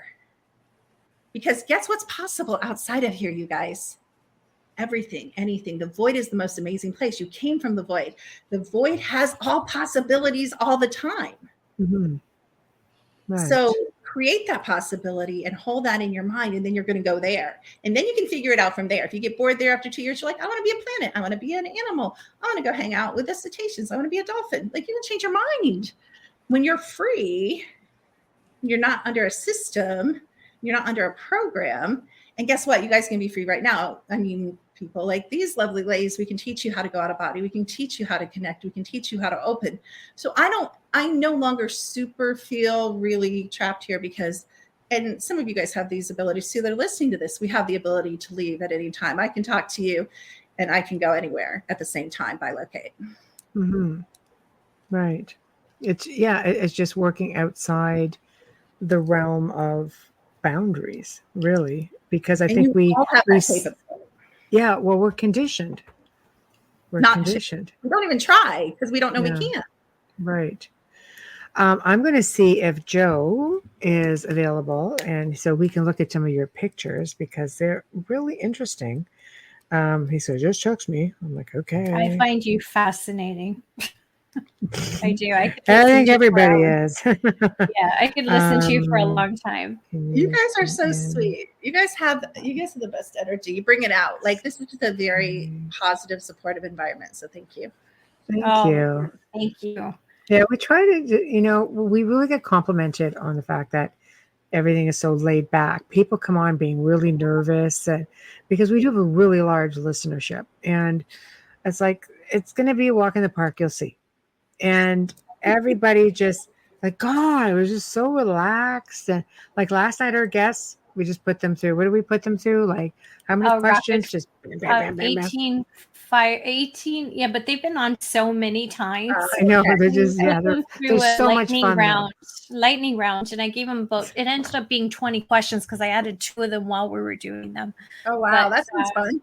Because guess what's possible outside of here, you guys? Everything, anything. The void is the most amazing place. You came from the void. The void has all possibilities all the time. Mm-hmm. Right. So create that possibility and hold that in your mind, and then you're going to go there. And then you can figure it out from there. If you get bored there after 2 years, you're like, I want to be a planet. I want to be an animal. I want to go hang out with the cetaceans. I want to be a dolphin. Like, you can change your mind. When you're free, you're not under a system. You're not under a program. And guess what? You guys can be free right now. I mean, people like these lovely ladies, we can teach you how to go out of body. We can teach you how to connect. We can teach you how to open. So I no longer super feel really trapped here because, and some of you guys have these abilities too that are listening to this. We have the ability to leave at any time. I can talk to you and I can go anywhere at the same time by locate. Mm-hmm. Right. It's just working outside the realm of boundaries, really, because I think we all have that capability. Yeah, well, we're conditioned. We don't even try because we don't know we can't. Right. I'm going to see if Joe is available, and so we can look at some of your pictures because they're really interesting. He said, just text me. I'm like, okay. I find you fascinating. I do. I think everybody is. Yeah, I could listen to you for a long time. You guys are so sweet. You guys have the best energy. You bring it out. Like, this is just a very positive, supportive environment. So thank you. Thank you. Thank you. Yeah, we try to, we really get complimented on the fact that everything is so laid back. People come on being really nervous because we do have a really large listenership. And it's like, it's going to be a walk in the park, you'll see. And everybody just like, God, it was just so relaxed. And like last night, our guests, we just put them through. What did we put them through? Like how many questions? Just bam, bam, bam, 18. Yeah, but they've been on so many times. I know. They're just, there's so much fun. Lightning round. And I gave them both. It ended up being 20 questions because I added 2 of them while we were doing them. Oh, wow. That sounds fun.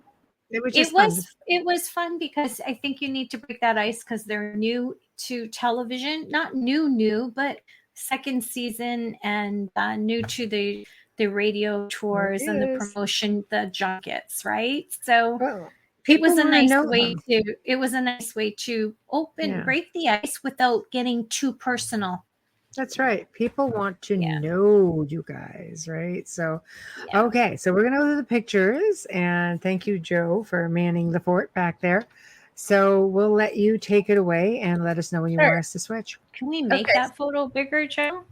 It was fun because I think you need to break that ice because they're new to television, not new, but second season and new to the radio tours and the promotion, the junkets, right? So it was a nice way to break the ice without getting too personal. That's right. People want to know you guys, right? So, okay. So we're going to go to the pictures, and thank you, Joe, for manning the fort back there. So we'll let you take it away and let us know when you want us to switch. Can we make that photo bigger, Joe?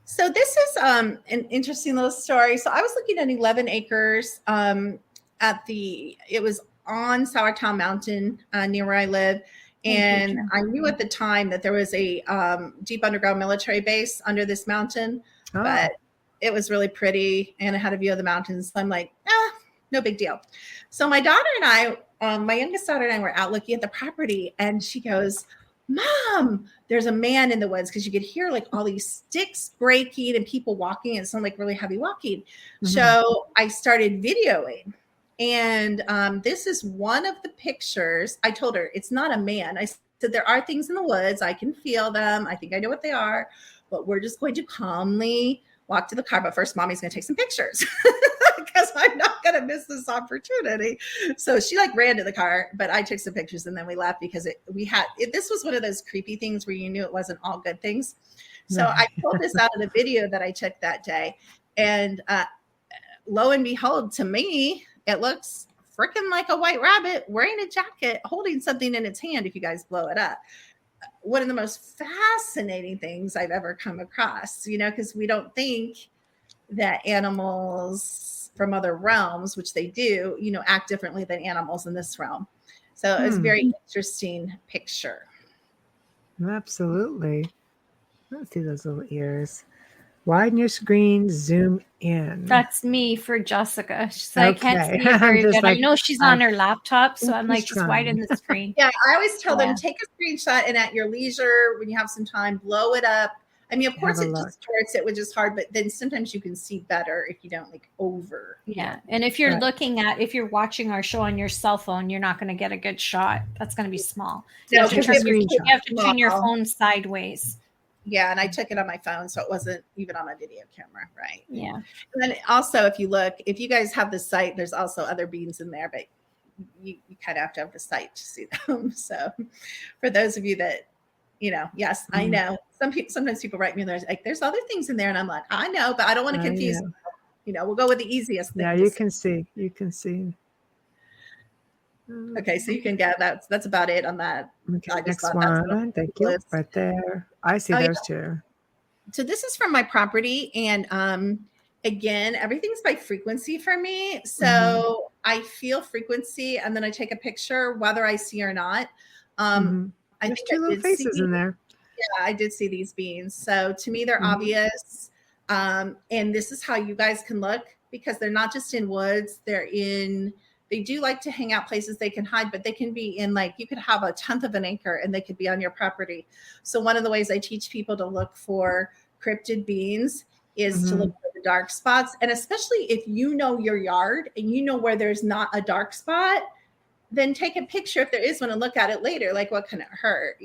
So this is an interesting little story. So I was looking at 11 acres it was on Sourtown Mountain near where I live. And I knew at the time that there was a deep underground military base under this mountain, but it was really pretty and it had a view of the mountains. So I'm like, no big deal. So my daughter and I my youngest daughter and I were out looking at the property, and she goes, Mom, there's a man in the woods, because you could hear like all these sticks breaking and people walking, and it sounded like really heavy walking. Mm-hmm. So I started videoing. And this is one of the pictures. I told her it's not a man. I said, there are things in the woods. I can feel them. I think I know what they are, but we're just going to calmly walk to the car. But first, Mommy's going to take some pictures because I'm not going to miss this opportunity. So she like ran to the car, but I took some pictures and then we left because this was one of those creepy things where you knew it wasn't all good things. So I pulled this out of the video that I took that day. And lo and behold, to me, it looks freaking like a white rabbit wearing a jacket, holding something in its hand if you guys blow it up. One of the most fascinating things I've ever come across, because we don't think that animals from other realms, which they do, act differently than animals in this realm. So it's a very interesting picture. Absolutely. Let's see those little ears. Widen your screen, zoom in. That's me for Jessica. She's like, I can't see it very good. Like, I know she's on her laptop, so I'm like, just widen the screen. Yeah, I always tell them, take a screenshot and at your leisure, when you have some time, blow it up. I mean, of course it distorts it, which is hard, but then sometimes you can see better if you don't like over. Yeah. And if you're if you're watching our show on your cell phone, you're not going to get a good shot. That's going to be small. You have to turn your phone sideways. Yeah, and I took it on my phone, so it wasn't even on my video camera, right? Yeah. And then also, if you guys have the site, there's also other beans in there, but you kind of have to have the site to see them. So for those of you that, yes, I know. Sometimes people write me and they're like, there's other things in there. And I'm like, I know, but I don't want to confuse you. We'll go with the easiest thing. Yeah, you can see. Okay, so you can get that's about it on that. Okay, next one. Thank you. Right there. I see those two. So this is from my property, and again, everything's by frequency for me. So I feel frequency, and then I take a picture, whether I see or not. I There's two little faces in there. Yeah, I did see these beans. So to me, they're obvious. And this is how you guys can look, because they're not just in woods. They do like to hang out places they can hide, but they can be in, like, you could have a 1/10 of an acre and they could be on your property. So one of the ways I teach people to look for cryptid beings is to look for the dark spots. And especially if you know your yard and you know where there's not a dark spot, then take a picture if there is one and look at it later. Like, what can it hurt,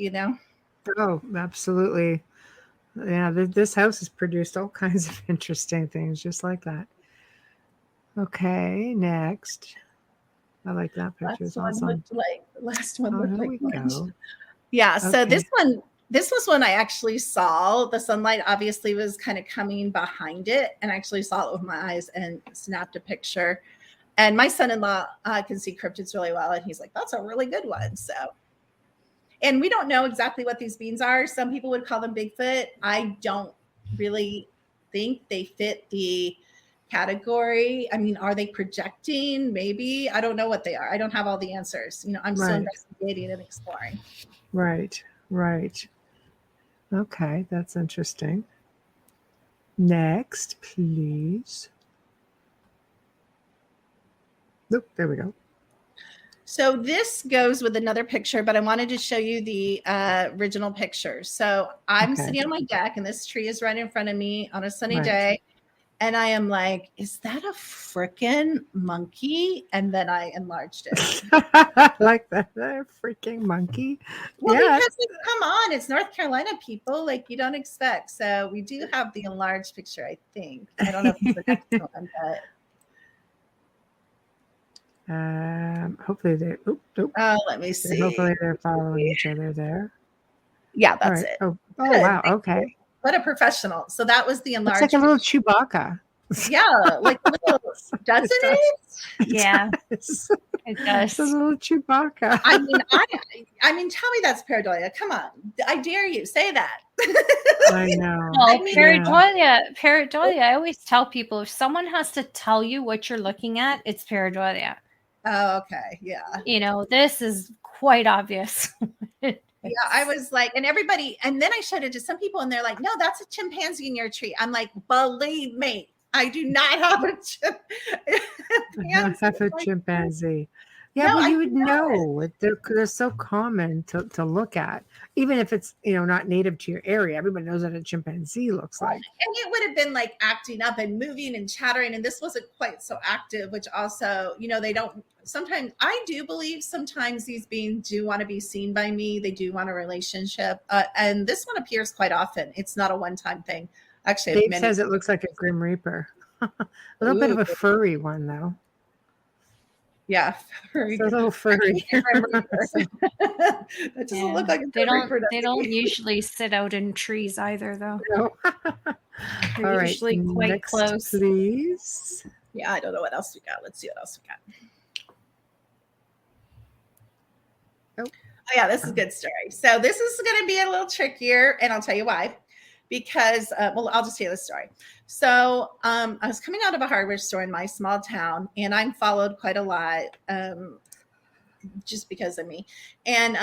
Oh, absolutely. Yeah, this house has produced all kinds of interesting things just like that. Okay, next. I like that picture. It's awesome. The last one looked like lunch. Yeah, so this was one I actually saw. The sunlight obviously was kind of coming behind it, and I actually saw it with my eyes and snapped a picture. And my son-in-law can see cryptids really well, and he's like, that's a really good one. So, and we don't know exactly what these beings are. Some people would call them Bigfoot. I don't really think they fit the category. I mean, are they projecting? Maybe. I don't know what they are. I don't have all the answers. I'm still investigating and exploring. Right. Okay, that's interesting. Next, please. Nope, there we go. So this goes with another picture, but I wanted to show you the original picture. So I'm sitting on my deck, and this tree is right in front of me on a sunny day. And I am like, is that a freaking monkey? And then I enlarged it. Like that freaking monkey? Well, because come on, it's North Carolina, people. Like, you don't expect. So we do have the enlarged picture, I think. I don't know if it's the next one, but hopefully they. Let me see. Hopefully they're following each other there. Yeah, that's it. Oh wow. Okay. What a professional. So that was the enlarged. It's like a little Chewbacca. Yeah, like a little, doesn't it? Yeah, it does. It's a little Chewbacca. I mean, tell me that's pareidolia. Come on, I dare you, say that. I know. Well, pareidolia. I always tell people, if someone has to tell you what you're looking at, it's pareidolia. Oh, okay, yeah. This is quite obvious. Yeah, I was like, and everybody, and then I showed it to some people, and they're like, no, that's a chimpanzee in your tree. I'm like, believe me, I do not have a chimpanzee. I have a chimpanzee. Yeah, no, but you would know. They're so common to look at. Even if it's, not native to your area. Everybody knows what a chimpanzee looks like. And it would have been like acting up and moving and chattering. And this wasn't quite so active, which also, they don't, sometimes, I do believe sometimes these beings do want to be seen by me. They do want a relationship. And this one appears quite often. It's not a one-time thing. Actually, Dave says it looks like a Grim Reaper. A little bit of a furry one, though. Yeah, furry. It's a little furry. That doesn't look like a They don't usually sit out in trees either, though. No. They're usually quite next, close. Please. Yeah, I don't know what else we got. Let's see what else we got. Oh yeah, this is a good story. So this is going to be a little trickier, and I'll tell you why. Because, I'll just tell you the story. So I was coming out of a hardware store in my small town, and I'm followed quite a lot just because of me. And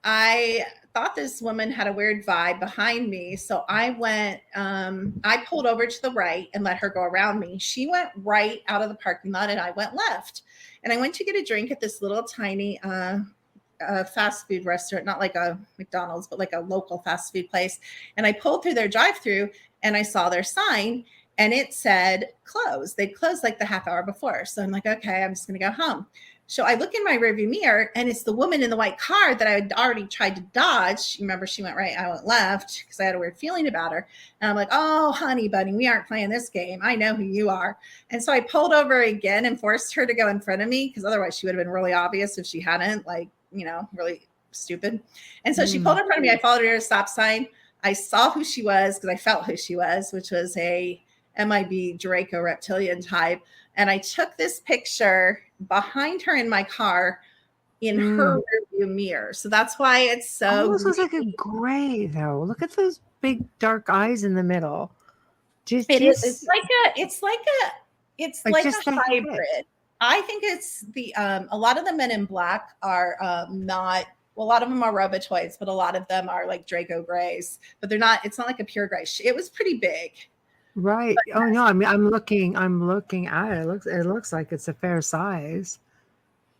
I thought this woman had a weird vibe behind me. So I went, I pulled over to the right and let her go around me. She went right out of the parking lot, and I went left. And I went to get a drink at this little tiny fast food restaurant, not like a McDonald's, but like a local fast food place. And I pulled through their drive-through, and I saw their sign, and it said closed. They closed like the half hour before. So I'm like, okay, I'm just going to go home. So I look in my rearview mirror, and it's the woman in the white car that I had already tried to dodge. Remember, she went right, I went left because I had a weird feeling about her. And I'm like, oh, honey bunny, we aren't playing this game. I know who you are. And so I pulled over again and forced her to go in front of me, because otherwise she would have been really obvious if she hadn't, really stupid. And so she pulled in front of me. I followed her to a stop sign. I saw who she was because I felt who she was, which was a MIB Draco reptilian type. And I took this picture behind her in my car in her rearview mirror. So that's why it's so. Almost looks like a gray, though. Look at those big dark eyes in the middle. It's like a hybrid. I think it's a lot of the men in black are not. Well, a lot of them are robotoids, but a lot of them are like Draco grays. But they're not. It's not like a pure gray. It was pretty big. Right. But, no. I mean, I'm looking at it. It looks like it's a fair size.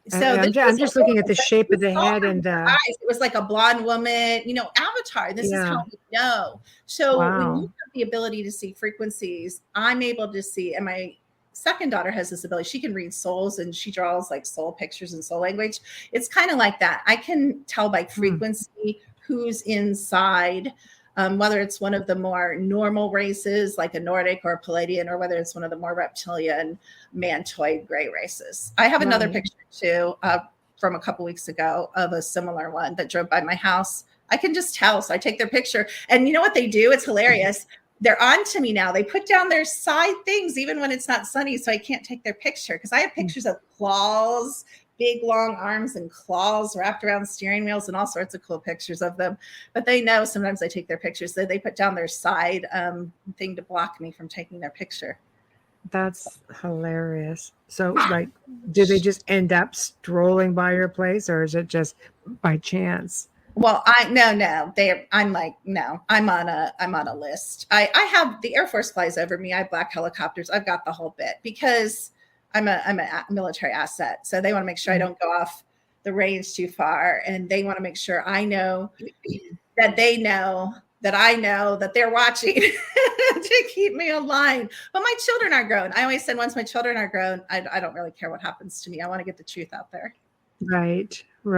So I'm just looking at the shape of the head and eyes. It was like a blonde woman, avatar. This is how we know. So when you have the ability to see frequencies, I'm able to see, and my second daughter has this ability. She can read souls, and she draws like soul pictures and soul language. It's kind of like that. I can tell by frequency who's inside. Whether it's one of the more normal races like a Nordic or a Palladian, or whether it's one of the more reptilian mantoid gray races. I have another picture too from a couple weeks ago of a similar one that drove by my house. I can just tell. So I take their picture, and you know what they do? It's hilarious. They're on to me now. They put down their side things even when it's not sunny, so I can't take their picture, because I have pictures of claws, big long arms and claws wrapped around steering wheels, and all sorts of cool pictures of them. But they know sometimes I take their pictures, so they put down their side thing to block me from taking their picture. That's hilarious. So like, do they just end up strolling by your place, or is it just by chance? Well, I'm on a list. I have, the Air Force flies over me. I have black helicopters. I've got the whole bit, because I'm a military asset. So they want to make sure I don't go off the range too far. And they want to make sure I know that they know that I know that they're watching to keep me alive. But my children are grown. I always said, once my children are grown, I don't really care what happens to me. I want to get the truth out there. Right. All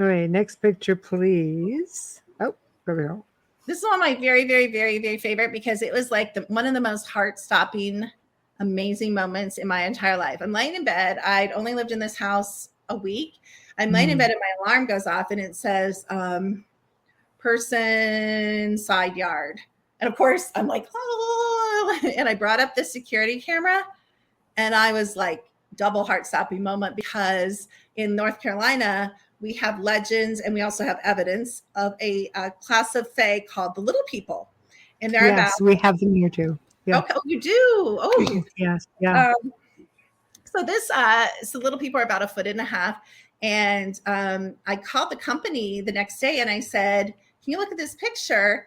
right. Next picture, please. Oh, there we go. This is one of my very, very, very, very favorite, because it was like one of the most heart-stopping, amazing moments in my entire life. I'm laying in bed. I'd only lived in this house a week. I'm laying in bed, and my alarm goes off, and it says person side yard. And of course I'm like, oh, and I brought up the security camera, and I was like, double heart-stopping moment, because in North Carolina we have legends, and we also have evidence of a class of fae called the Little People. And they're we have them here too. Yeah. Okay, you do. Oh, yes, yeah. So Little People are about 1.5 feet. And I called the company the next day, and I said, can you look at this picture?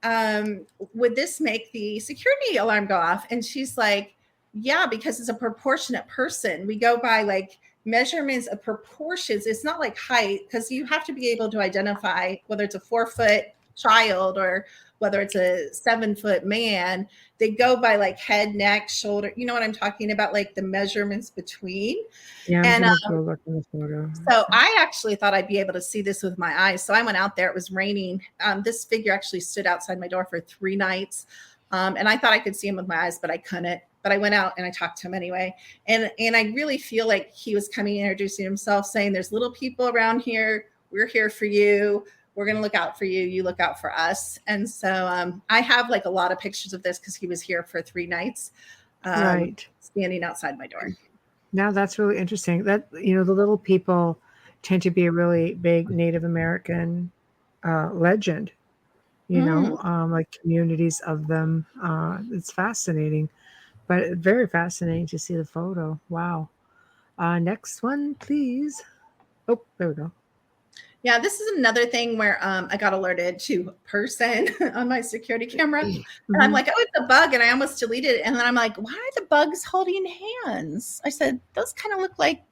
Would this make the security alarm go off? And she's like, yeah, because it's a proportionate person. We go by like measurements of proportions. It's not like height, because you have to be able to identify whether it's a 4-foot child or whether it's a 7-foot man. They go by like head, neck, shoulder. You know what I'm talking about? Like the measurements between. Yeah, I'm gonna go look in the photo. So I actually thought I'd be able to see this with my eyes. So I went out there. It was raining. This figure actually stood outside my door for 3 nights. And I thought I could see him with my eyes, but I couldn't. But I went out and I talked to him anyway. And I really feel like he was coming, introducing himself, saying, there's little people around here. We're here for you. We're going to look out for you. You look out for us. And so I have like a lot of pictures of this because he was here for 3 nights, standing outside my door. Now that's really interesting. That, the little people tend to be a really big Native American legend, like communities of them. It's fascinating, but very fascinating to see the photo. Wow. Next one, please. Oh, there we go. Yeah, this is another thing where I got alerted to a person on my security camera. And I'm like, oh, it's a bug. And I almost deleted it. And then I'm like, why are the bugs holding hands? I said, those kind of look like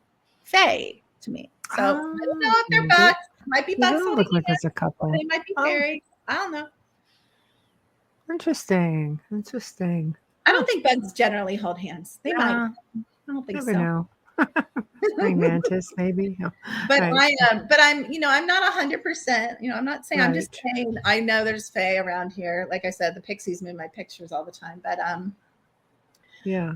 fae to me. So I don't know if they're bugs. Might be bugs holding look like hands. There's a couple. They might be fairies. I don't know. Interesting. I don't think bugs generally hold hands. They might. I don't think so. Know. Praying mantis, maybe. No. But I'm not 100%. I'm not saying. I'm just saying. I know there's fae around here. Like I said, the pixies move my pictures all the time. But yeah.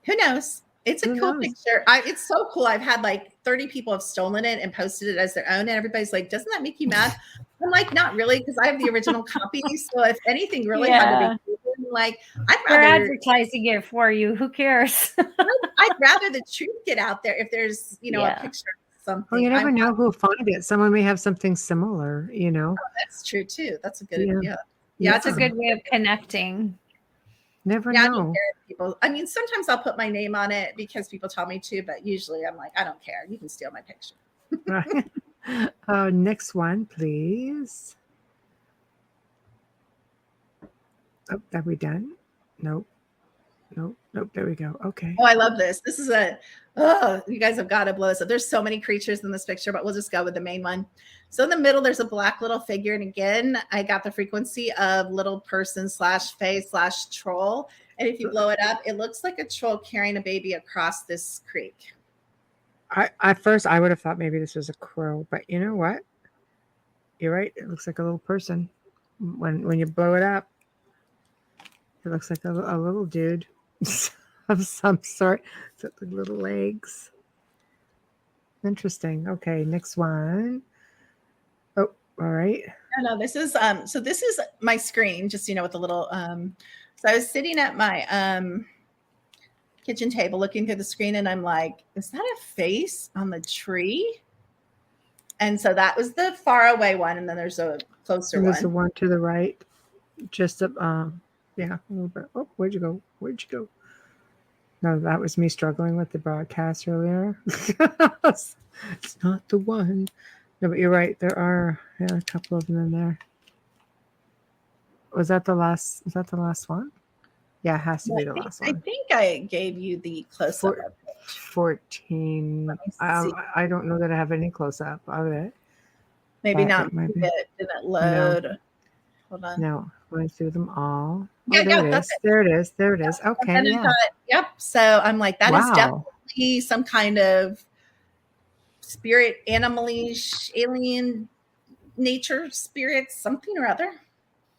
Who knows? It's a cool picture. It's so cool. I've had like 30 people have stolen it and posted it as their own, and everybody's like, "Doesn't that make you mad?" I'm like, "Not really," because I have the original copy. So if anything really had to be proven, like, they're advertising it for you. Who cares? I'd rather the truth get out there if there's a picture of something. Well, you never know who'll find it. Someone may have something similar. Oh, that's true too. That's a good idea. Yeah, it's a good way of connecting. Never know. People. I mean, sometimes I'll put my name on it because people tell me to, but usually I'm like, I don't care. You can steal my picture. Right. Next one, please. Oh, are we done? Nope. There we go. Okay. Oh, I love this. This is you guys have got to blow this up. There's so many creatures in this picture, but we'll just go with the main one. So in the middle, there's a black little figure. And again, I got the frequency of little person / troll. And if you blow it up, it looks like a troll carrying a baby across this creek. At first, I would have thought maybe this was a crow, but you know what? You're right. It looks like a little person. When you blow it up, it looks like a little dude of some sort. So the little legs. Interesting. Okay, next one. Oh, all right. No, this is so this is my screen, just with the little so I was sitting at my kitchen table looking through the screen, and I'm like, is that a face on the tree? And so that was the far away one, and then there's a closer one. There's the one to the right. Just a a little bit. Oh, where'd you go? No, that was me struggling with the broadcast earlier. It's not the one. No, but you're right. There are a couple of them in there. Was that the last one? Yeah, it has to be the last one. I think I gave you the close-up. 14. I don't know that I have any close-up of it. Maybe not. It didn't load. No. Hold on. No, going through them all. Yeah, there it is. Okay, yeah. Yep. So I'm like, that is definitely some kind of spirit, animalish, alien nature spirit, something or other.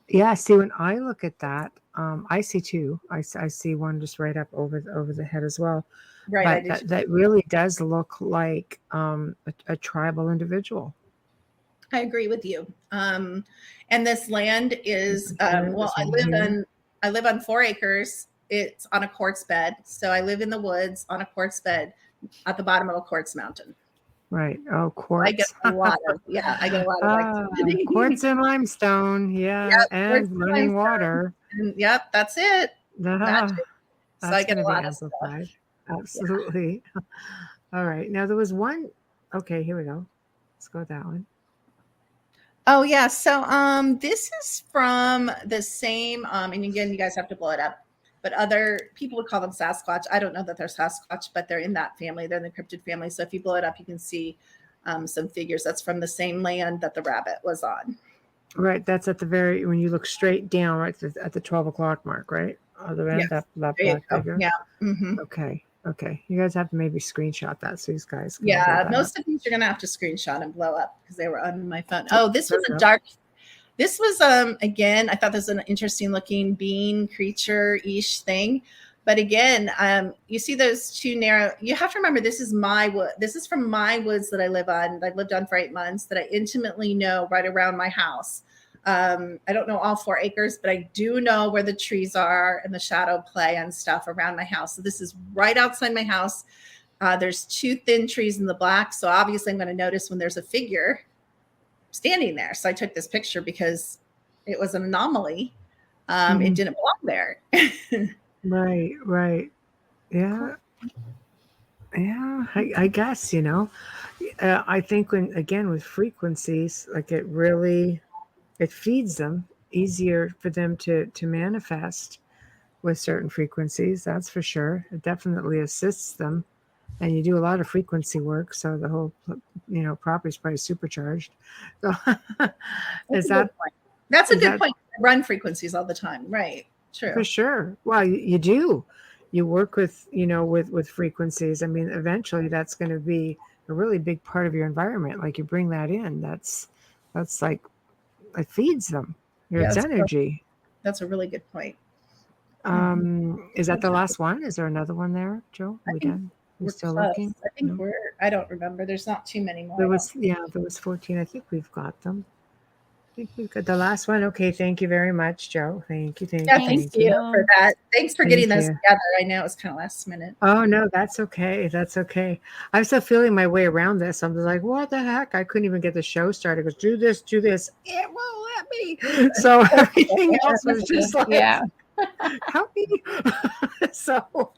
Yeah. See, when I look at that, I see two. I see one just right up over the head as well. Right. But that really does look like a tribal individual. I agree with you. And this land is I live on 4 acres. It's on a quartz bed. So I live in the woods on a quartz bed at the bottom of a quartz mountain. Right. Oh, quartz. I get a lot of activity. Quartz and limestone. Yeah. Yep, and running water. And, yep, that's it. That's so I get a lot of stuff. Absolutely. Yeah. All right. Now there was one. Okay, here we go. Let's go with that one. Oh yeah. So this is from the same and again, you guys have to blow it up. but other people would call them Sasquatch. I don't know that they're Sasquatch, but they're in that family. They're in the cryptid family. So if you blow it up, you can see some figures. That's from the same land that the rabbit was on. Right. That's at the when you look straight down, right at the 12 o'clock mark, right? Other end, Yes. that black figure. Yeah. Mm-hmm. Okay. You guys have to maybe screenshot that so these guys can most of these you're gonna have to screenshot and blow up because they were on my phone. Oh, this was this was again, I thought this was an interesting looking being creature-ish thing. But again, you see those two narrow, you have to remember this is my wood. This is from my woods that I live on, that I've lived on for 8 months, that I intimately know right around my house. I don't know all 4 acres, but I do know where the trees are and the shadow play and stuff around my house. So this is right outside my house. There's 2 thin trees in the black. So obviously I'm going to notice when there's a figure standing there. So I took this picture because it was an anomaly. It didn't belong there. Right. Yeah. I guess, I think with frequencies, like it feeds them easier for them to manifest with certain frequencies. That's for sure. It definitely assists them. And you do a lot of frequency work. So the whole, property is probably supercharged. So That's a good point. I run frequencies all the time. Right. True. For sure. Well, you do. You work with, with frequencies. I mean, eventually that's going to be a really big part of your environment. Like you bring that in. That's like, it feeds them. It's energy. That's a really good point. Is that the last one? Is there another one there, Joe? We're still looking? I think I don't remember. There's not too many more. There was 14. I think we've got them. I think we've got the last one. Okay, thank you very much, Joe. Thank you. Thank you for that. Thanks for getting those together. I know it was kind of last minute. Oh no, that's okay. I'm still feeling my way around this. I'm just like, what the heck? I couldn't even get the show started. It goes, do this. It won't let me. So everything else was just like, help me. So,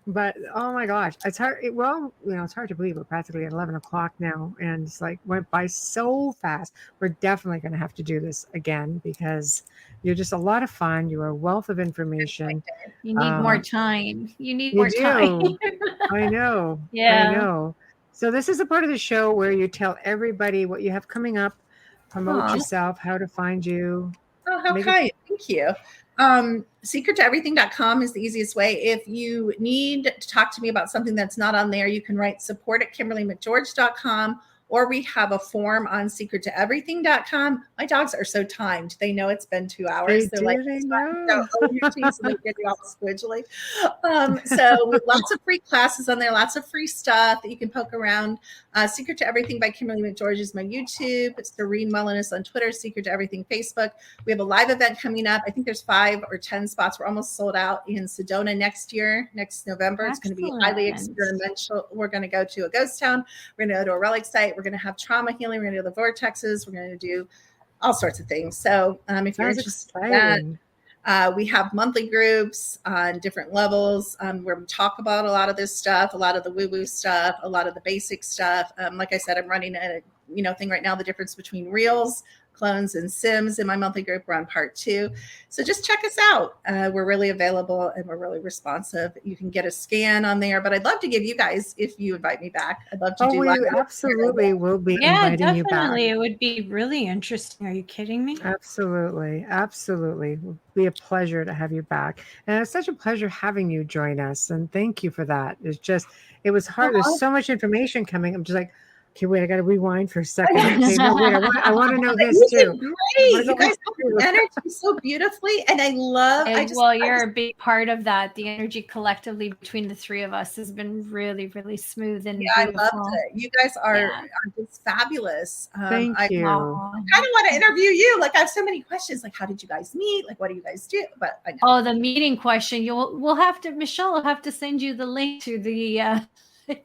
but oh my gosh, it's hard. It's hard to believe we're practically at 11 o'clock now, and it's like went by so fast. We're definitely going to have to do this again because you're just a lot of fun. You're a wealth of information. You need more time. You need more time. I know. Yeah. I know. So this is a part of the show where you tell everybody what you have coming up, promote yourself, how to find you. Oh, how kind. Thank you. Secrettoeverything.com is the easiest way. If you need to talk to me about something that's not on there, you can write support@KimberlyMcGeorge.com, or we have a form on secrettoeverything.com. My dogs are so timed. They know it's been 2 hours. They're like, so your teeth, so they get you all squidgely. So lots of free classes on there, lots of free stuff that you can poke around. Secret to Everything by Kimberly McGeorge is my YouTube. It's Serene Wellness on Twitter, Secret to Everything Facebook. We have a live event coming up. I think there's 5 or 10 spots. We're almost sold out in Sedona next November. It's going to be highly experimental. We're going to go to a ghost town. We're going to go to a relic site. We're going to have trauma healing. We're going to do the vortexes. We're going to do all sorts of things. So if you're interested in that, we have monthly groups on different levels where we talk about a lot of this stuff, a lot of the woo-woo stuff, a lot of the basic stuff. Like I said, I'm running a thing right now, the difference between reals, clones, and sims in my monthly group. We're on part 2. So just check us out. We're really available and we're really responsive. You can get a scan on there, but I'd love to give you guys, if you invite me back, I'd love to do live. Absolutely. We'll be inviting you back. Definitely. It would be really interesting. Are you kidding me? Absolutely. It would be a pleasure to have you back. And it's such a pleasure having you join us. And thank you for that. It was hard. There's so much information coming. I'm just like, okay, wait, I got to rewind for a second. Okay, no, wait, I want to know this too. Great. You guys have energy so beautifully. And you're a big part of that. The energy collectively between the 3 of us has been really, really smooth and beautiful. I loved it. You guys are just fabulous. Thank you. I kind of want to interview you. Like, I have so many questions. Like, how did you guys meet? Like, what do you guys do? But I know. Oh, the meeting question. Michelle will have to send you the link to the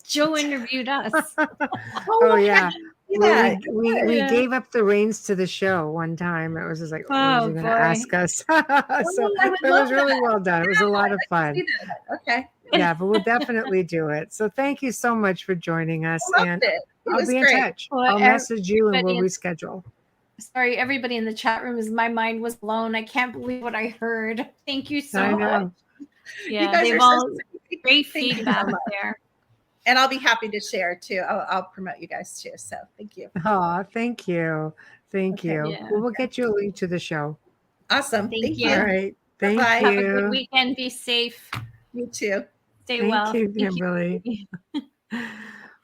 Joe interviewed us. Yeah. We gave up the reins to the show one time. It was just like, was he going to ask us? So it was really well done. It was a lot of fun. Okay. Yeah, but we'll definitely do it. So thank you so much for joining us. And I'll be in touch. I'll message you and we'll reschedule. Sorry, everybody in the chat room, my mind was blown. I can't believe what I heard. Thank you so much. Yeah, guys they've are all so sweet. great Thank you feedback so much. there. And I'll be happy to share too. I'll promote you guys too. So thank you. Oh, thank you. Thank Okay. you. Yeah. Well, we'll get you a link to the show. Awesome. Thank Thank you. All you. right. Bye Thank bye. Have a good you. weekend. Be safe. You too. Stay Thank well. you, Thank Kimberly. you.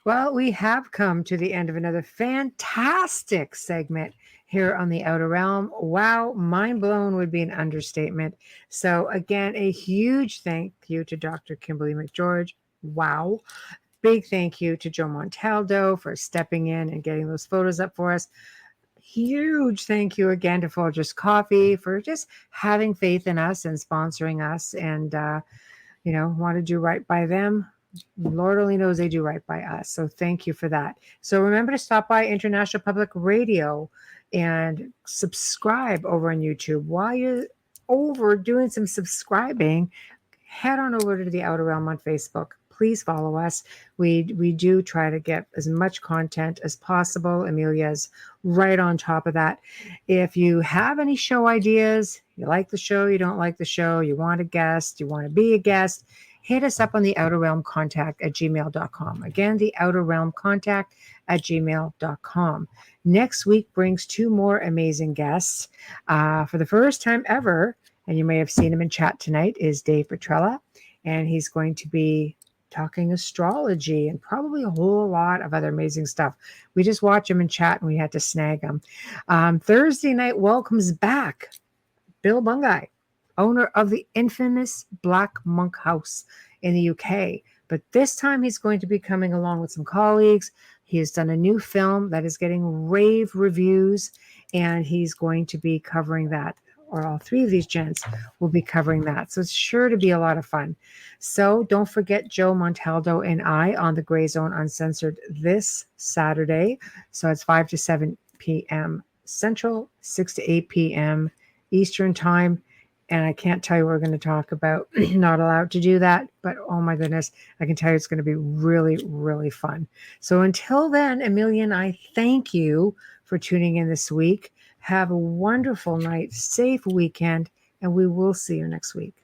Well, we have come to the end of another fantastic segment here on the Outer Realm. Wow, mind blown would be an understatement. So, again, a huge thank you to Dr. Kimberly McGeorge. Wow. Big thank you to Joe Montaldo for stepping in and getting those photos up for us. Huge thank you again to Folgers Coffee for just having faith in us and sponsoring us and, want to do right by them. Lord only knows they do right by us. So thank you for that. So remember to stop by International Public Radio and subscribe over on YouTube. While you're over doing some subscribing, head on over to the Outer Realm on Facebook. Please follow us. We do try to get as much content as possible. Amelia's right on top of that. If you have any show ideas, you like the show, you don't like the show, you want a guest, you want to be a guest, hit us up on the Outer Realm Contact at gmail.com. Again, the Outer Realm Contact at gmail.com. Next week brings 2 more amazing guests. For the first time ever, and you may have seen him in chat tonight, is Dave Petrella, and he's going to be talking astrology and probably a whole lot of other amazing stuff. We just watch him in chat and we had to snag him. Thursday night welcomes back Bill Bungay, owner of the infamous Black Monk House in the UK. But this time he's going to be coming along with some colleagues. He has done a new film that is getting rave reviews, and he's going to be covering that, or all 3 of these gents will be covering that. So it's sure to be a lot of fun. So don't forget Joe Montaldo and I on the Gray Zone Uncensored this Saturday. So it's 5 to 7 p.m. Central, 6 to 8 p.m. Eastern time. And I can't tell you what we're going to talk about. Not allowed to do that. But oh my goodness, I can tell you it's going to be really, really fun. So until then, Amelia and I thank you for tuning in this week. Have a wonderful night, safe weekend, and we will see you next week.